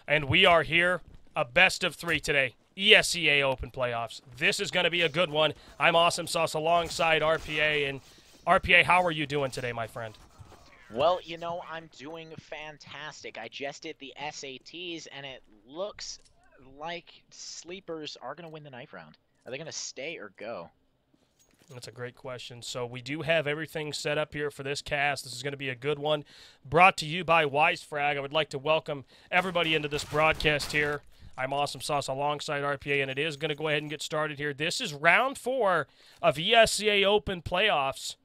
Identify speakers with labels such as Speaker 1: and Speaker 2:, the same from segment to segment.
Speaker 1: And we are here, a best of 3 today. ESEA Open Playoffs. This is going to be a good one. I'm Awesome Sauce alongside RPA. And RPA, how are you doing today, my friend?
Speaker 2: Well, I'm doing fantastic. I just did the SATs, and it looks like sleepers are going to win the knife round. Are they going to stay or go?
Speaker 1: That's a great question. So we do have everything set up here for this cast. This is going to be a good one. Brought to you by Wisefrag. I would like to welcome everybody into this broadcast here. I'm Awesome Sauce alongside RPA, and it is going to go ahead and get started here. This is round 4 of ESEA Open Playoffs,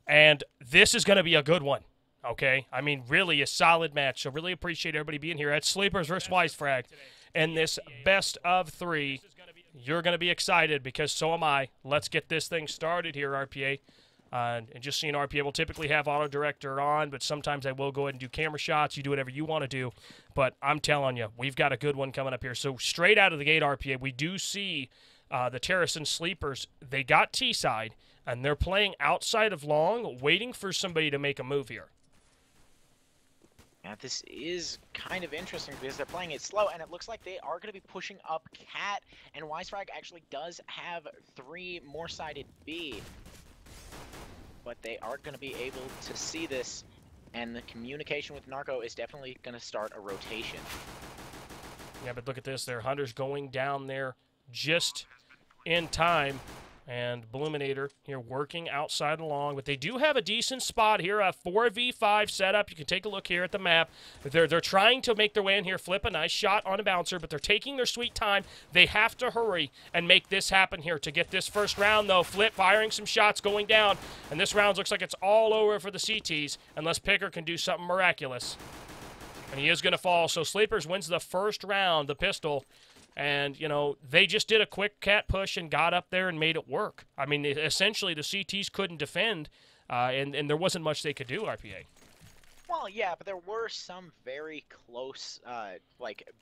Speaker 1: and this is going to be a good one. Okay? I mean, really a solid match. So really appreciate everybody being here at Sleepers versus Wisefrag. And this best of 3, you're going to be excited because so am I. Let's get this thing started here, RPA. And just so you know, RPA will typically have auto director on, but sometimes I will go ahead and do camera shots. You do whatever you want to do. But I'm telling you, we've got a good one coming up here. So straight out of the gate, RPA, we do see the Terrace and Sleepers. They got T-side, and they're playing outside of long, waiting for somebody to make a move here.
Speaker 2: Now, this is kind of interesting because they're playing it slow, and it looks like they are going to be pushing up Cat, and Wisefrag actually does have 3 more-sided B. But they are going to be able to see this, and the communication with Narco is definitely going to start a rotation.
Speaker 1: Yeah, but look at this. Their Hunter's going down there just in time. And Bluminator here working outside and long. But they do have a decent spot here, a 4v5 setup. You can take a look here at the map. They're trying to make their way in here, flip a nice shot on a bouncer, but they're taking their sweet time. They have to hurry and make this happen here to get this first round, though. Flip firing some shots going down. And this round looks like it's all over for the CTs, unless Picker can do something miraculous. And he is going to fall. So Sleepers wins the first round, the pistol. And, you know, they just did a quick cat push and got up there and made it work. I mean, essentially, the CTs couldn't defend, and there wasn't much they could do, RPA.
Speaker 2: Well, yeah, but there were some very close,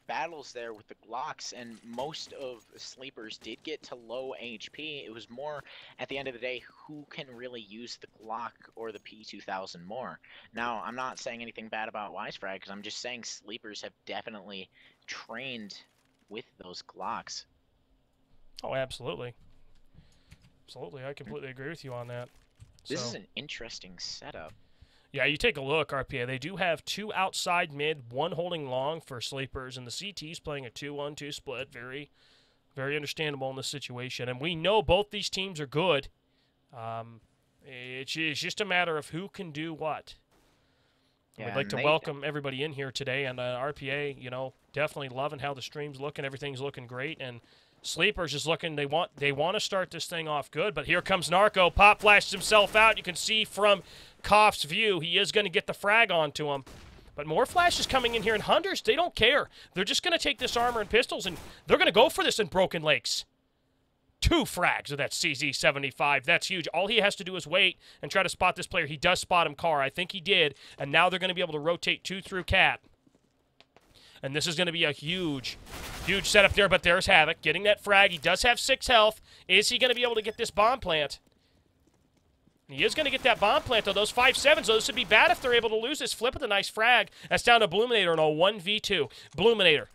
Speaker 2: battles there with the Glocks, and most of Sleepers did get to low HP. It was more, at the end of the day, who can really use the Glock or the P2000 more. Now, I'm not saying anything bad about Wisefrag, because I'm just saying Sleepers have definitely trained with those Glocks.
Speaker 1: Oh, absolutely. Absolutely. I completely agree with you on that.
Speaker 2: This is an interesting setup.
Speaker 1: Yeah, you take a look, RPA. They do have 2 outside mid, 1 holding long for Sleepers, and the CT's playing a 2-1-2 split. Very, very understandable in this situation. And we know both these teams are good. It's just a matter of who can do what.
Speaker 2: Yeah,
Speaker 1: we'd like to welcome everybody in here today, and RPA, you know, definitely loving how the stream's looking. Everything's looking great, and Sleepers is looking. They want to start this thing off good, but here comes Narco. Pop flashes himself out. You can see from Koff's view, he is going to get the frag onto him. But more flashes coming in here, and Hunters, they don't care. They're just going to take this armor and pistols, and they're going to go for this in Broken Lakes. 2 frags of that CZ75. That's huge. All he has to do is wait and try to spot this player. He does spot him, Carr. I think he did. And now they're going to be able to rotate 2 through Cat. And this is going to be a huge, huge setup there. But there's Havoc getting that frag. He does have 6 health. Is he going to be able to get this bomb plant? He is going to get that bomb plant, though. Those 5-7s, though, this would be bad if they're able to lose this. Flip with a nice frag. That's down to Bluminator in a 1v2. Bluminator.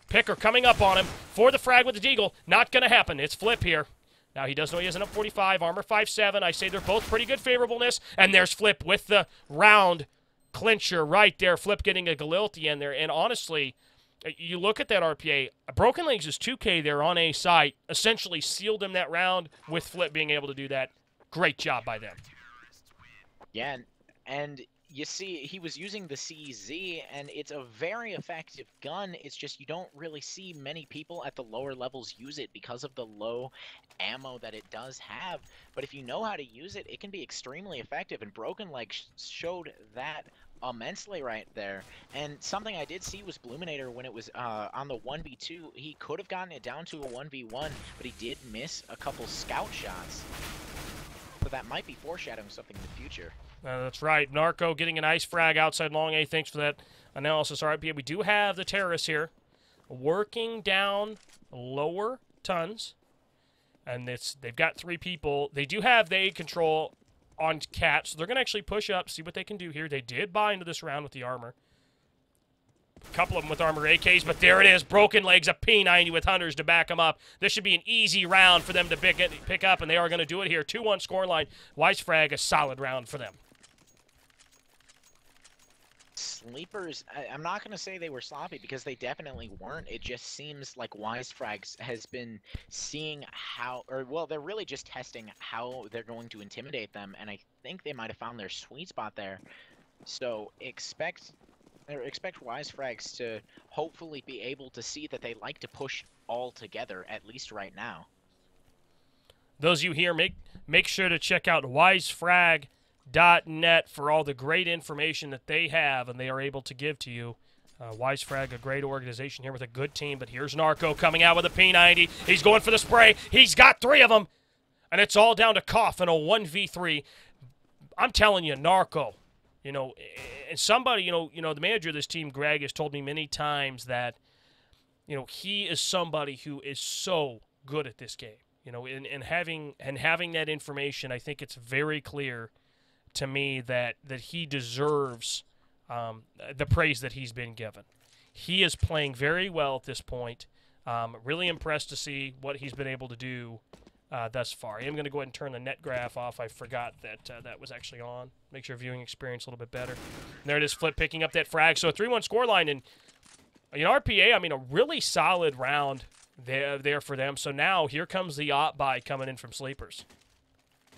Speaker 1: Picker coming up on him for the frag with the deagle. Not going to happen. It's Flip here. Now he does know he has an up 45, armor 5-7. I say they're both pretty good favorableness. And there's Flip with the round clincher right there. Flip getting a Galil at the end there. And honestly, you look at that RPA. Broken Legs is 2K there on A site. Essentially sealed him that round with Flip being able to do that. Great job by them.
Speaker 2: Yeah, and you see, he was using the CZ, and it's a very effective gun. It's just you don't really see many people at the lower levels use it because of the low ammo that it does have. But if you know how to use it, it can be extremely effective, and Broken Leg showed that immensely right there. And something I did see was Bluminator when it was on the 1v2. He could have gotten it down to a 1v1, but he did miss a couple scout shots. So that might be foreshadowing something in the future.
Speaker 1: That's right. Narco getting an ice frag outside long A. Thanks for that analysis, RPA. We do have the terrorists here working down lower tons. And they've got 3 people. They do have the A control on Cat, so they're going to actually push up, see what they can do here. They did buy into this round with the armor. couple of them with armor AKs, but there it is. Broken Legs, a P90 with Hunters to back them up. This should be an easy round for them to pick up, and they are going to do it here. 2-1 scoreline. Wisefrag, a solid round for them.
Speaker 2: Sleepers, I'm not going to say they were sloppy because they definitely weren't. It just seems like Wisefrag has been seeing how, or well, they're really just testing how they're going to intimidate them, and I think they might have found their sweet spot there. So expect Wisefrags to hopefully be able to see that they like to push all together, at least right now.
Speaker 1: Those of you here, make sure to check out Wisefrag.net for all the great information that they have and they are able to give to you. Wisefrag, a great organization here with a good team, but here's Narco coming out with a P90. He's going for the spray. He's got 3 of them, and it's all down to Koff in a 1v3. I'm telling you, Narco, you know, and somebody, you know, the manager of this team, Greg, has told me many times that, you know, he is somebody who is so good at this game. You know, and having that information, I think it's very clear to me that he deserves the praise that he's been given. He is playing very well at this point. Really impressed to see what he's been able to do thus far. I am going to go ahead and turn the net graph off. I forgot that that was actually on. Make sure viewing experience a little bit better. And there it is, Flip picking up that frag. So a 3-1 scoreline, and RPA, I mean, a really solid round there for them. So now here comes the op buy coming in from Sleepers.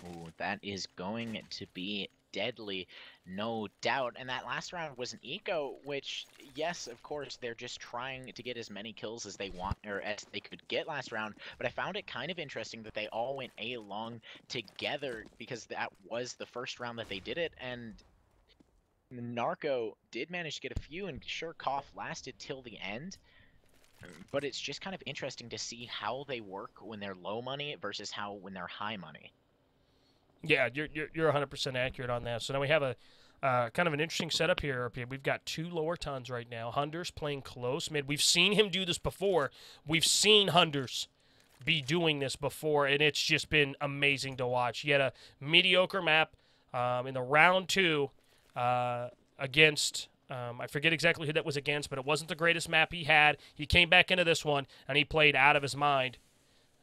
Speaker 2: Ooh, that is going to be deadly, no doubt. And that last round was an eco, which, yes, of course, they're just trying to get as many kills as they want, or as they could get last round. But I found it kind of interesting that they all went A-long together, because that was the first round that they did it. And Narco did manage to get a few, and sure, Koff lasted till the end. But it's just kind of interesting to see how they work when they're low money versus how when they're high money.
Speaker 1: Yeah, you're 100% accurate on that. So now we have a kind of an interesting setup here. We've got 2 lower tons right now. Hunders playing close mid. We've seen him do this before. We've seen Hunders be doing this before, and it's just been amazing to watch. He had a mediocre map in the round 2 against... I forget exactly who that was against, but it wasn't the greatest map he had. He came back into this one, and he played out of his mind.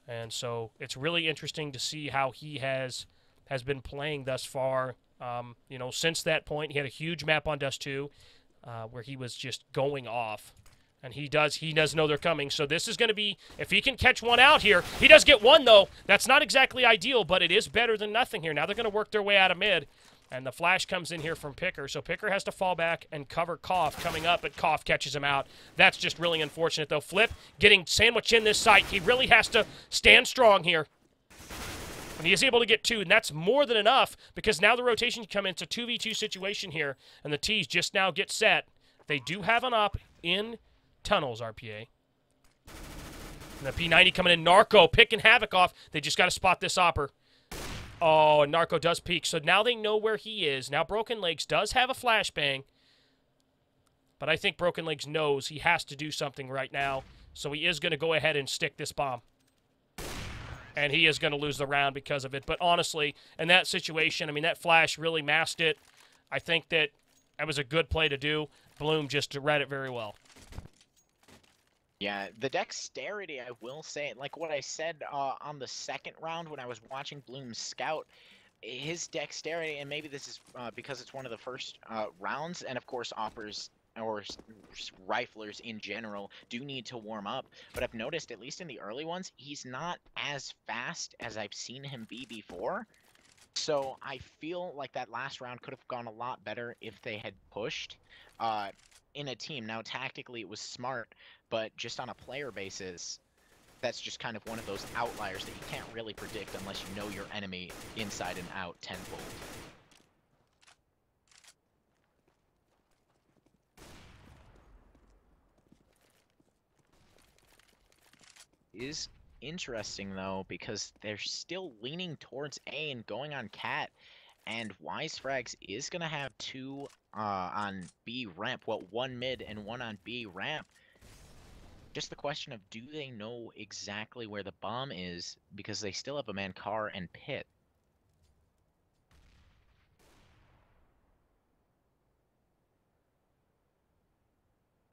Speaker 1: And so it's really interesting to see how he has been playing thus far. You know, since that point, he had a huge map on Dust 2 where he was just going off. And he does know they're coming. So this is going to be, if he can catch one out here, he does get one, though. That's not exactly ideal, but it is better than nothing here. Now they're going to work their way out of mid. And the flash comes in here from Picker. So Picker has to fall back and cover Koff coming up, but Koff catches him out. That's just really unfortunate, though. Flip getting sandwiched in this site. He really has to stand strong here. And he is able to get 2, and that's more than enough, because now the rotation can come into 2v2 situation here, and the T's just now get set. They do have an op in tunnels, RPA. And the P90 coming in. Narco picking havoc off. They just got to spot this opper. Oh, and Narco does peek. So now they know where he is. Now Broken Legs does have a flashbang. But I think Broken Legs knows he has to do something right now. So he is going to go ahead and stick this bomb. And he is going to lose the round because of it. But honestly, in that situation, I mean, that flash really masked it. I think that was a good play to do. Bloom just read it very well.
Speaker 2: Yeah, the dexterity, I will say, like what I said on the second round when I was watching Bloom scout, his dexterity, and maybe this is because it's one of the first rounds, and of course oppers or riflers in general do need to warm up, but I've noticed, at least in the early ones, he's not as fast as I've seen him be before. So I feel like that last round could have gone a lot better if they had pushed in a team. Now, tactically, it was smart, but just on a player basis, that's just kind of one of those outliers that you can't really predict unless you know your enemy inside and out tenfold. Is interesting, though, because they're still leaning towards A and going on Cat, and Wisefrags is going to have 2 on B ramp, well, 1 mid and 1 on B ramp. Just the question of, do they know exactly where the bomb is, because they still have a man car and pit.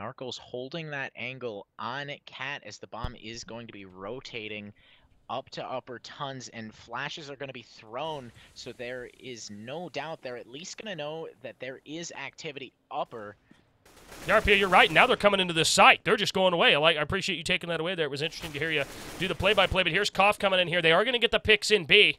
Speaker 2: Narco's holding that angle on Cat as the bomb is going to be rotating up to upper tons, and flashes are going to be thrown, so there is no doubt they're at least going to know that there is activity upper.
Speaker 1: The RPA, you're right. Now they're coming into this site. They're just going away. I appreciate you taking that away there. It was interesting to hear you do the play-by-play, but here's Koff coming in here. They are going to get the picks in B.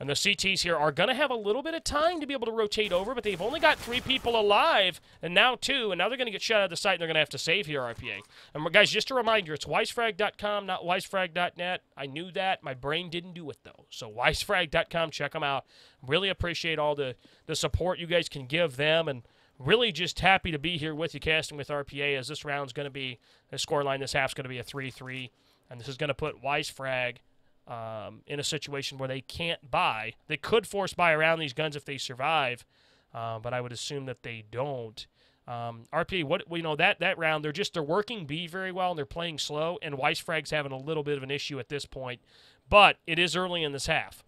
Speaker 1: And the CTs here are going to have a little bit of time to be able to rotate over, but they've only got 3 people alive, and now 2, and now they're going to get shut out of the site, and they're going to have to save here, RPA. And guys, just a reminder, it's wisefrag.com, not wisefrag.net. I knew that. My brain didn't do it, though. So wisefrag.com, check them out. Really appreciate all the support you guys can give them, and really just happy to be here with you, casting with RPA, as this round's going to be, the scoreline this half's going to be a 3-3, and this is going to put Wisefrag in a situation where they can't buy. They could force buy around these guns if they survive, but I would assume that they don't. RPA, that round, they're working B very well, and they're playing slow, and Wisefrag's having a little bit of an issue at this point, but it is early in this half.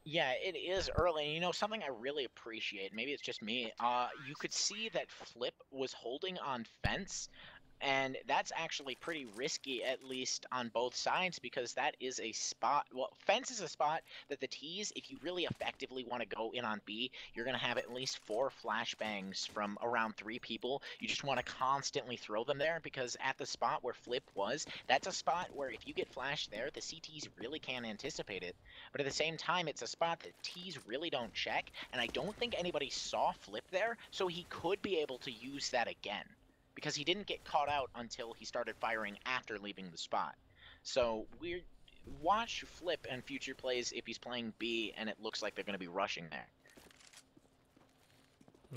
Speaker 2: Yeah, it is early. And, something I really appreciate, maybe it's just me, you could see that Flip was holding on fence, and that's actually pretty risky, at least on both sides, because that is a spot. Well, fence is a spot that the T's, if you really effectively want to go in on B, you're going to have at least 4 flashbangs from around 3 people. You just want to constantly throw them there, because at the spot where Flip was, that's a spot where if you get flashed there, the CTs really can't anticipate it. But at the same time, it's a spot that T's really don't check, and I don't think anybody saw Flip there, so he could be able to use that again, because he didn't get caught out until he started firing after leaving the spot. So watch Flip and future plays if he's playing B and it looks like they're going to be rushing there.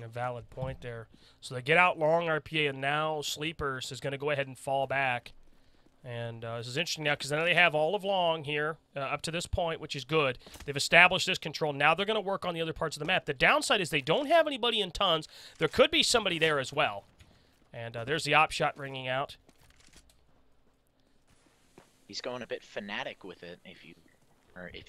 Speaker 1: A valid point there. So they get out long, RPA, and now Sleepers is going to go ahead and fall back. And this is interesting now because now they have all of long here up to this point, which is good. They've established this control. Now they're going to work on the other parts of the map. The downside is they don't have anybody in tons. There could be somebody there as well. And there's the op shot ringing out.
Speaker 2: He's going a bit fanatic with it, if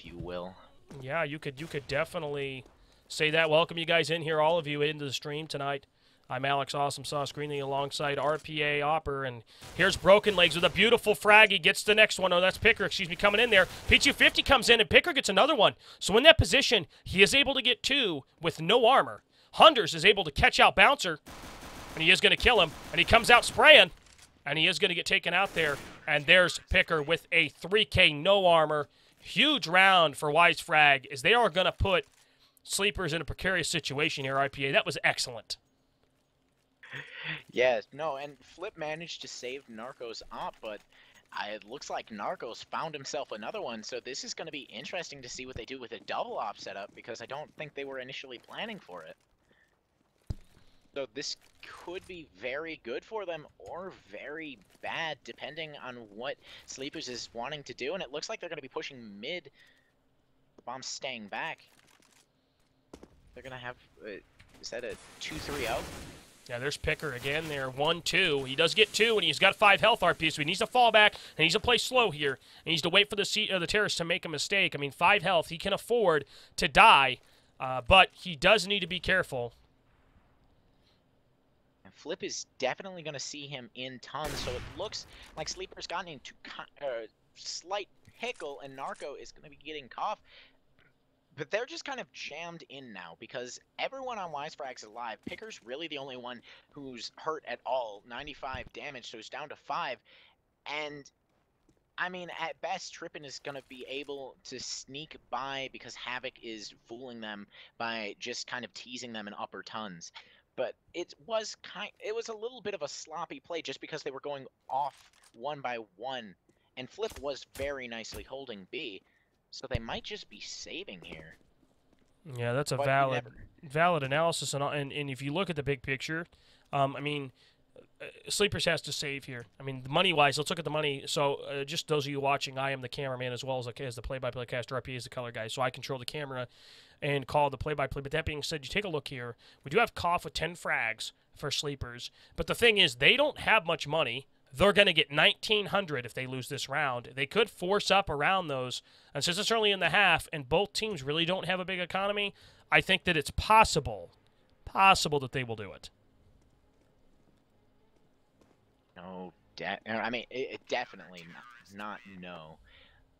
Speaker 2: you will.
Speaker 1: Yeah, you could definitely say that. Welcome you guys in here, all of you, into the stream tonight. I'm Alex Awesome Sauce Greenlee alongside RPA Opper, and here's Broken Legs with a beautiful frag. He gets the next one. Oh, that's Picker, coming in there. P250 comes in, and Picker gets another one. So in that position, he is able to get 2 with no armor. Hunders is able to catch out Bouncer, and he is going to kill him, and he comes out spraying, and he is going to get taken out there. And there's Picker with a 3K no armor. Huge round for Wisefrag, as they are going to put Sleepers in a precarious situation here, IPA. That was excellent.
Speaker 2: Yes, no, and Flip managed to save Narco's op, but it looks like Narcos found himself another one, so this is going to be interesting to see what they do with a double op setup, because I don't think they were initially planning for it. So this could be very good for them or very bad, depending on what Sleepers is wanting to do. And it looks like they're going to be pushing mid. The bomb's staying back. They're going to have, is that a 2-3-0?
Speaker 1: Yeah, there's Picker again there, 1-2. He does get 2, and he's got 5 health RP, so he needs to fall back, and he needs to play slow here. And he needs to wait for the terrorists to make a mistake. I mean, 5 health, he can afford to die, but he does need to be careful.
Speaker 2: Flip is definitely going to see him in tons, so it looks like Sleeper's gotten into slight pickle, and Narco is going to be getting Koff. But they're just kind of jammed in now, because everyone on Wisefrag's alive. Picker's really the only one who's hurt at all. 95 damage, so he's down to 5. And, I mean, at best, Trippin is going to be able to sneak by, because Havoc is fooling them by just kind of teasing them in upper tons. But it was a little bit of a sloppy play just because they were going off 1 by 1, and Flip was very nicely holding B, so they might just be saving here.
Speaker 1: Yeah, that's a valid analysis, and if you look at the big picture, I mean, Sleepers has to save here. I mean, money-wise, let's look at the money. So, just those of you watching, I am the cameraman as well as the play-by-play caster. RP is the color guy, so I control the camera and call the play-by-play. But that being said, you take a look here. We do have Koff with 10 frags for Sleepers. But the thing is, they don't have much money. They're going to get 1,900 if they lose this round. They could force up around those. And since it's early in the half and both teams really don't have a big economy, I think that it's possible that they will do it.
Speaker 2: No, I mean, definitely not no.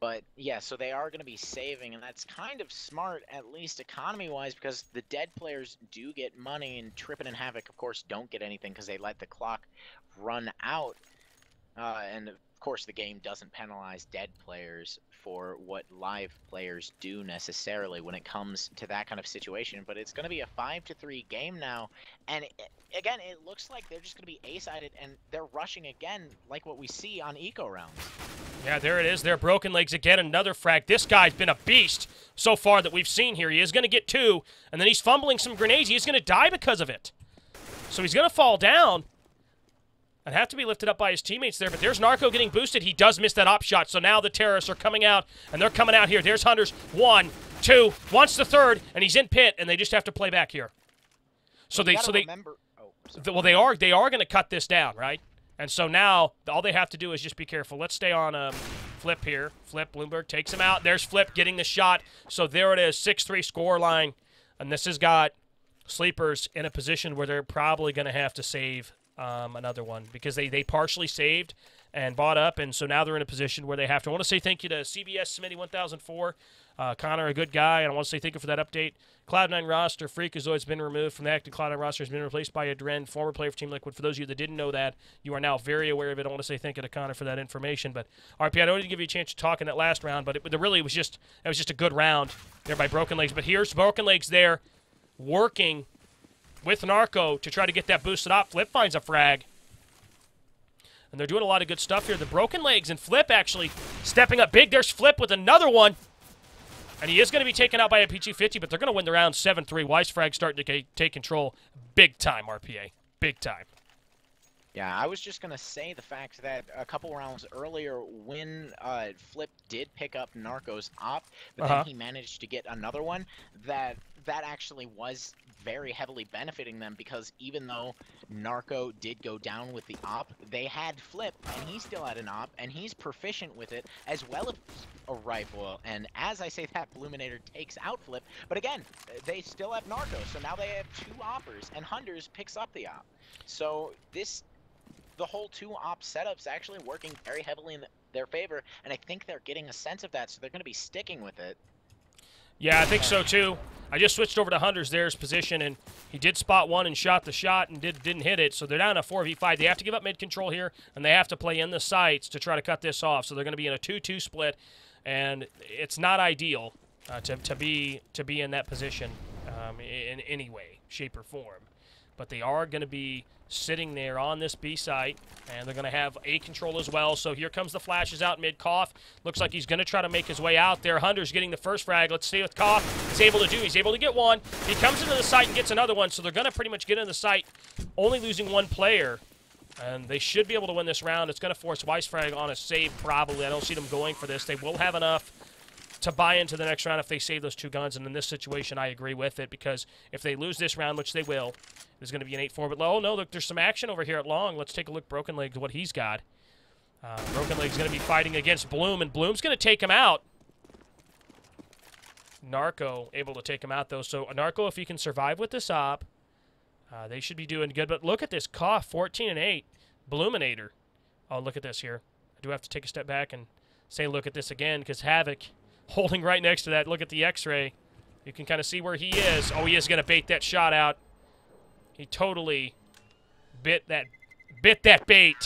Speaker 2: But yeah, so they are going to be saving, and that's kind of smart, at least economy-wise, because the dead players do get money, and Trippin and Havoc, of course, don't get anything because they let the clock run out. And of course, the game doesn't penalize dead players for what live players do necessarily when it comes to that kind of situation. But it's going to be a 5-3 game now, and again, it looks like they're just going to be A-sided, and they're rushing again, like what we see on eco rounds.
Speaker 1: Yeah, there it is. They're Broken Legs again. Another frag. This guy's been a beast so far that we've seen here. He is going to get 2, and then he's fumbling some grenades. He's going to die because of it. So he's going to fall down and have to be lifted up by his teammates there. But there's Narco getting boosted. He does miss that op shot. So now the terrorists are coming out, and they're coming out here. There's Hunters. 1, 2, wants the 3rd, and he's in pit, and they just have to play back here. So they
Speaker 2: remember.
Speaker 1: Well, they are going to cut this down, right? And so now all they have to do is just be careful. Let's stay on Flip here. Flip, Bloomberg takes him out. There's Flip getting the shot. So there it is, 6-3 score line. And this has got Sleepers in a position where they're probably going to have to save another one because they partially saved and bought up. And so now they're in a position where they have to. I want to say thank you to CBS Smitty 1004. Connor, a good guy, and I want to say thank you for that update. Cloud9 roster, Freakazoid's been removed from the active Cloud9 roster, has been replaced by a Dren, former player for Team Liquid. For those of you that didn't know that, you are now very aware of it. I want to say thank you to Connor for that information. But RP, I don't need to give you a chance to talk in that last round, but it really was just a good round there by Broken Legs. But here's Broken Legs there, working with Narco to try to get that boosted up. Flip finds a frag. And they're doing a lot of good stuff here. The Broken Legs and Flip actually stepping up big. There's Flip with another one. And he is going to be taken out by a PG-50, but they're going to win the round 7-3. Wisefrag starting to take control big time, RPA. Big time.
Speaker 2: Yeah, I was just going to say the fact that a couple rounds earlier when Flip did pick up Narco's op, but then he managed to get another one, that actually was very heavily benefiting them because even though Narco did go down with the op, they had Flip, and he still had an op, and he's proficient with it, as well as a rifle. And as I say that, Bluminator takes out Flip, but again, they still have Narco, so now they have 2 oppers, and Hunters picks up the op. So the whole 2 op setup's actually working very heavily in their favor, and I think they're getting a sense of that, so they're going to be sticking with it.
Speaker 1: Yeah, I think so too. I just switched over to Hunter's there's position, and he did spot one and shot the shot and didn't hit it, so they're down a 4v5. They have to give up mid-control here, and they have to play in the sights to try to cut this off, so they're going to be in a 2-2 split, and it's not ideal to be in that position in any way, shape, or form. But they are going to be sitting there on this B site, and they're going to have A control as well. So here comes the flashes out mid-Cough. Looks like he's going to try to make his way out there. Hunter's getting the first frag. Let's see what Cough is able to do. He's able to get one. He comes into the site and gets another one, so they're going to pretty much get into the site, only losing 1 player. And they should be able to win this round. It's going to force Wisefrag on a save probably. I don't see them going for this. They will have enough to buy into the next round if they save those 2 guns. And in this situation, I agree with it, because if they lose this round, which they will, there's going to be an 8-4. But, oh, no, look, there's some action over here at long. Let's take a look. Broken Legs, what he's got. Broken Legs going to be fighting against Bloom, and Bloom's going to take him out. Narco able to take him out, though. So, Narco, if he can survive with this op, they should be doing good. But look at this. Cough, 14-8. Bloominator. Oh, look at this here. I do have to take a step back and say look at this again, because Havoc holding right next to that. Look at the X-ray. You can kind of see where he is. Oh, he is going to bait that shot out. He totally bit that bait.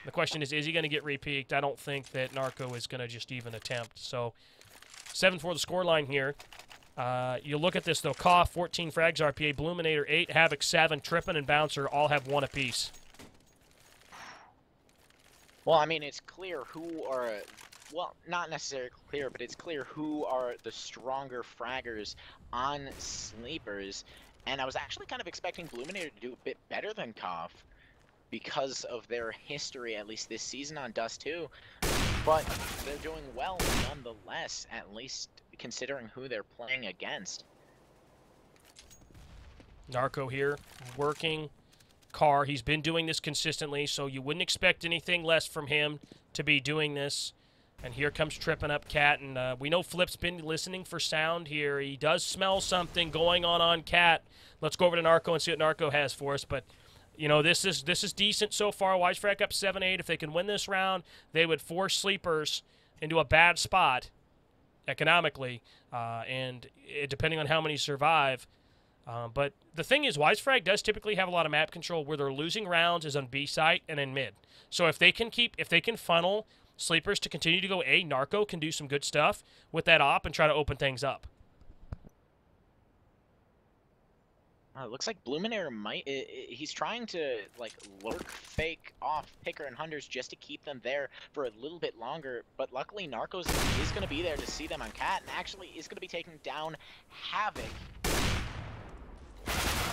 Speaker 1: The question is he going to get repeaked? I don't think that Narco is going to just even attempt. So 7-4 the scoreline here. You look at this, though. Cough, 14 frags, RPA. Bloominator, 8. Havoc, 7. Trippin and Bouncer all have 1 apiece.
Speaker 2: Well, I mean, it's clear who are... Well, not necessarily clear, but it's clear who are the stronger fraggers on Sleepers. And I was actually kind of expecting Bluminator to do a bit better than Cough because of their history, at least this season on Dust 2. But they're doing well nonetheless, at least considering who they're playing against.
Speaker 1: Narco here, working car. He's been doing this consistently, so you wouldn't expect anything less from him to be doing this. And here comes tripping up Cat, and we know Flip's been listening for sound here. He does smell something going on Cat. Let's go over to Narco and see what Narco has for us. But you know, this is decent so far. Wisefrag up 7-8. If they can win this round, they would force Sleepers into a bad spot economically, and depending on how many survive. But the thing is, Wisefrag does typically have a lot of map control. Where they're losing rounds is on B site and in mid. So if they can funnel Sleepers to continue to go A, Narco can do some good stuff with that op and try to open things up.
Speaker 2: It looks like Bluminator might. He's trying to like lurk fake off Picker and Hunters just to keep them there for a little bit longer. But luckily, Narcos is going to be there to see them on Cat, and actually is going to be taking down Havoc.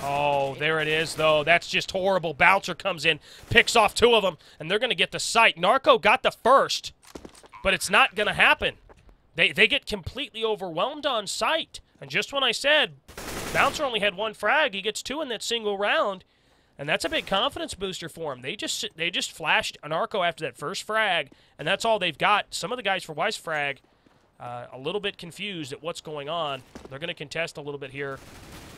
Speaker 1: Oh, there it is, though. That's just horrible. Bouncer comes in, picks off 2 of them, and they're going to get the site. Narco got the first, but it's not going to happen. They get completely overwhelmed on site. And just when I said Bouncer only had 1 frag, he gets 2 in that single round, and that's a big confidence booster for him. They just flashed a Narco after that first frag, and that's all they've got. Some of the guys for Wisefrag a little bit confused at what's going on. They're going to contest a little bit here.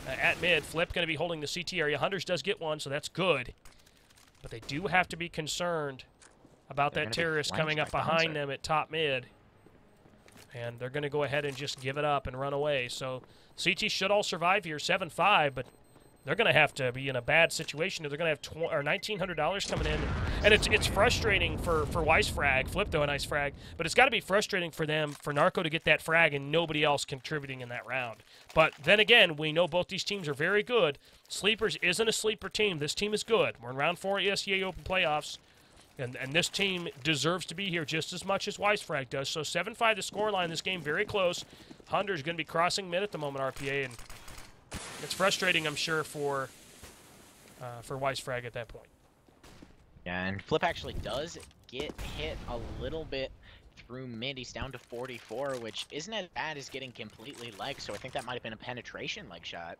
Speaker 1: At mid, Flip going to be holding the CT area. Hunters does get 1, so that's good. But they do have to be concerned about that terrorist coming up behind them at top mid. And they're going to go ahead and just give it up and run away. So CT should all survive here, 7-5, but they're going to have to be in a bad situation. They're going to have $1,900 coming in. And it's frustrating for Wisefrag. Flip, though, a nice frag. But it's got to be frustrating for them, for Narco to get that frag and nobody else contributing in that round. But then again, we know both these teams are very good. Sleepers isn't a sleeper team. This team is good. We're in round 4 ESEA Open Playoffs. And this team deserves to be here just as much as Wisefrag does. So 7-5 the scoreline in this game, very close. Hunter's going to be crossing mid at the moment, RPA, and it's frustrating, I'm sure, for Wisefrag at that point.
Speaker 2: Yeah, and Flip actually does get hit a little bit through mid. He's down to 44, which isn't as bad as getting completely legged, so I think that might have been a penetration leg shot.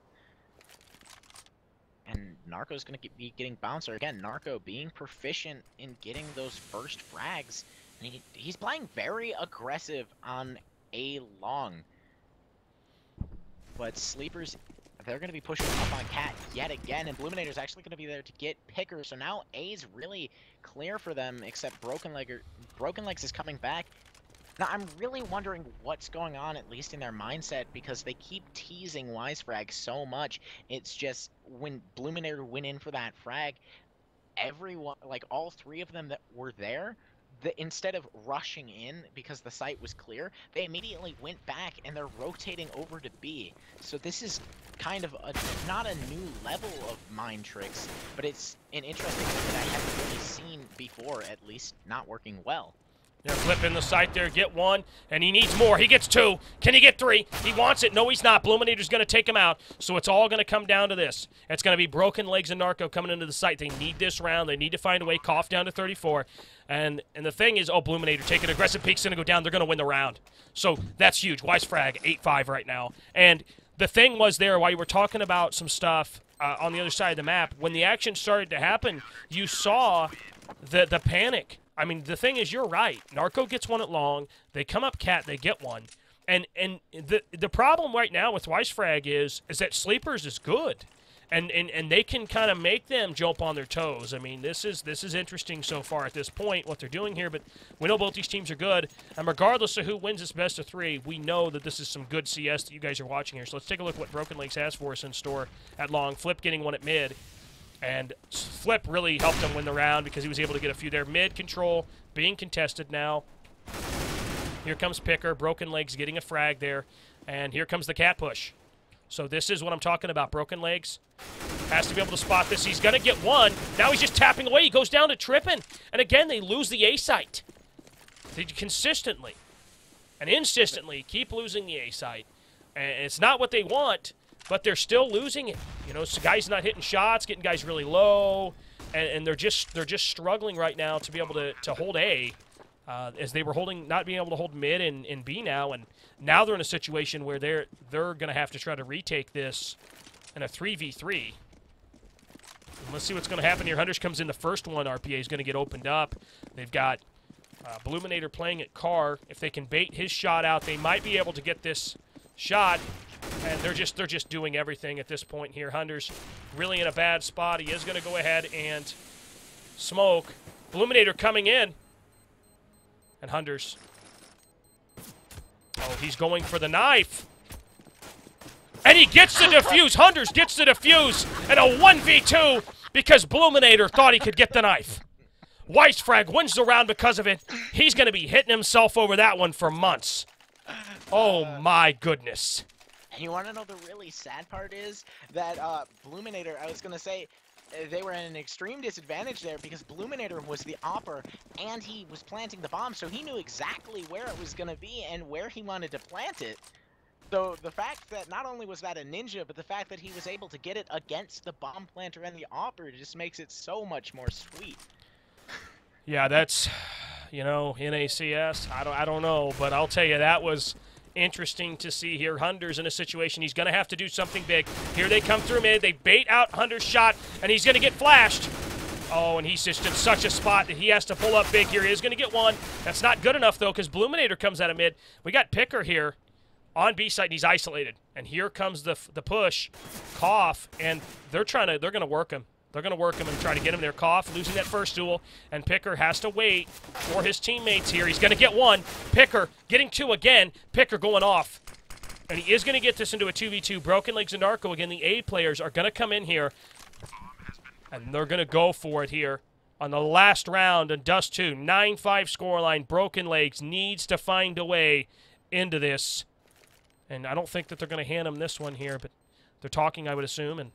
Speaker 2: And Narco's going to be getting Bouncer. Again, Narco being proficient in getting those first frags. And he's playing very aggressive on A long. But Sleepers, they're going to be pushing up on Cat yet again. And Bluminator's actually going to be there to get Picker. So now A's really clear for them, except Broken Legs is coming back. Now, I'm really wondering what's going on, at least in their mindset, because they keep teasing Wisefrag so much. It's just, when Bluminator went in for that frag, everyone, like all 3 of them that were there, instead of rushing in because the site was clear, they immediately went back and they're rotating over to B. So this is kind of not a new level of mind tricks, but it's an interesting thing that I haven't really seen before, at least not working well.
Speaker 1: They're flipping the site there, get 1, and he needs more. He gets 2. Can he get 3? He wants it. No, he's not. Bluminator's going to take him out, so it's all going to come down to this. It's going to be Broken Legs and Narco coming into the site. They need this round. They need to find a way. Cough down to 34. And the thing is, oh, Bluminator taking aggressive peek's going to go down. They're going to win the round. So that's huge. Wisefrag, 8-5 right now. And the thing was there, while you were talking about some stuff on the other side of the map, when the action started to happen, you saw the panic. I mean, the thing is, you're right. Narco gets 1 at long. They come up Cat, they get 1. And the problem right now with Wisefrag is that Sleepers is good. And they can kind of make them jump on their toes. I mean, this is interesting so far at this point, what they're doing here. But we know both these teams are good. And regardless of who wins this best of 3, we know that this is some good CS that you guys are watching here. So let's take a look at what Broken Legs has for us in store at long. Flip getting 1 at mid. And Flip really helped him win the round because he was able to get a few there. Mid control being contested now. Here comes Picker. Broken Legs getting a frag there. And here comes the Cat push. So this is what I'm talking about. Broken Legs has to be able to spot this. He's going to get 1. Now he's just tapping away. He goes down to tripping. And again, they lose the A site. They consistently and insistently keep losing the A site. And it's not what they want, but they're still losing it. You know, so guys not hitting shots, getting guys really low, and they're just struggling right now to be able to hold A, as they were not being able to hold mid and B now, and now they're in a situation where they're going to have to try to retake this in a 3v3. And let's see what's going to happen here. Hunters comes in the first one. RPA is going to get opened up. They've got Bluminator playing at Car. If they can bait his shot out, they might be able to get this shot, and they're just doing everything at this point here. Hunter's really in a bad spot. He is going to go ahead and smoke. Bluminator coming in, and Hunter's. Oh, he's going for the knife. And he gets the defuse. Hunters gets the defuse, and a 1v2 because Bluminator thought he could get the knife. Wisefrag wins the round because of it. He's going to be hitting himself over that one for months. Oh, my goodness.
Speaker 2: And you want to know the really sad part is that Bluminator, I was going to say, they were at an extreme disadvantage there because Bluminator was the opper and he was planting the bomb, so he knew exactly where it was going to be and where he wanted to plant it. So the fact that not only was that a ninja, but the fact that he was able to get it against the bomb planter and the opper just makes it so much more sweet.
Speaker 1: Yeah, that's, you know, in ACS, I don't know, but I'll tell you, that was interesting to see here. Hunter's in a situation he's going to have to do something big. Here they come through mid, they bait out Hunter's shot, and he's going to get flashed. Oh, and he's just in such a spot that he has to pull up big here. He is going to get one. That's not good enough, though, because Bluminator comes out of mid. We got Picker here on B side, and he's isolated. And here comes the push, Cough, and they're going to work him. They're going to work him and try to get him there. Cough losing that first duel, and Picker has to wait for his teammates here. He's going to get one. Picker getting two again. Picker going off. And he is going to get this into a 2v2. Broken Legs and Narco, again, the A players are going to come in here, and they're going to go for it here on the last round. And Dust 2, 9-5 scoreline. Broken Legs needs to find a way into this. And I don't think that they're going to hand him this one here, but they're talking, I would assume, and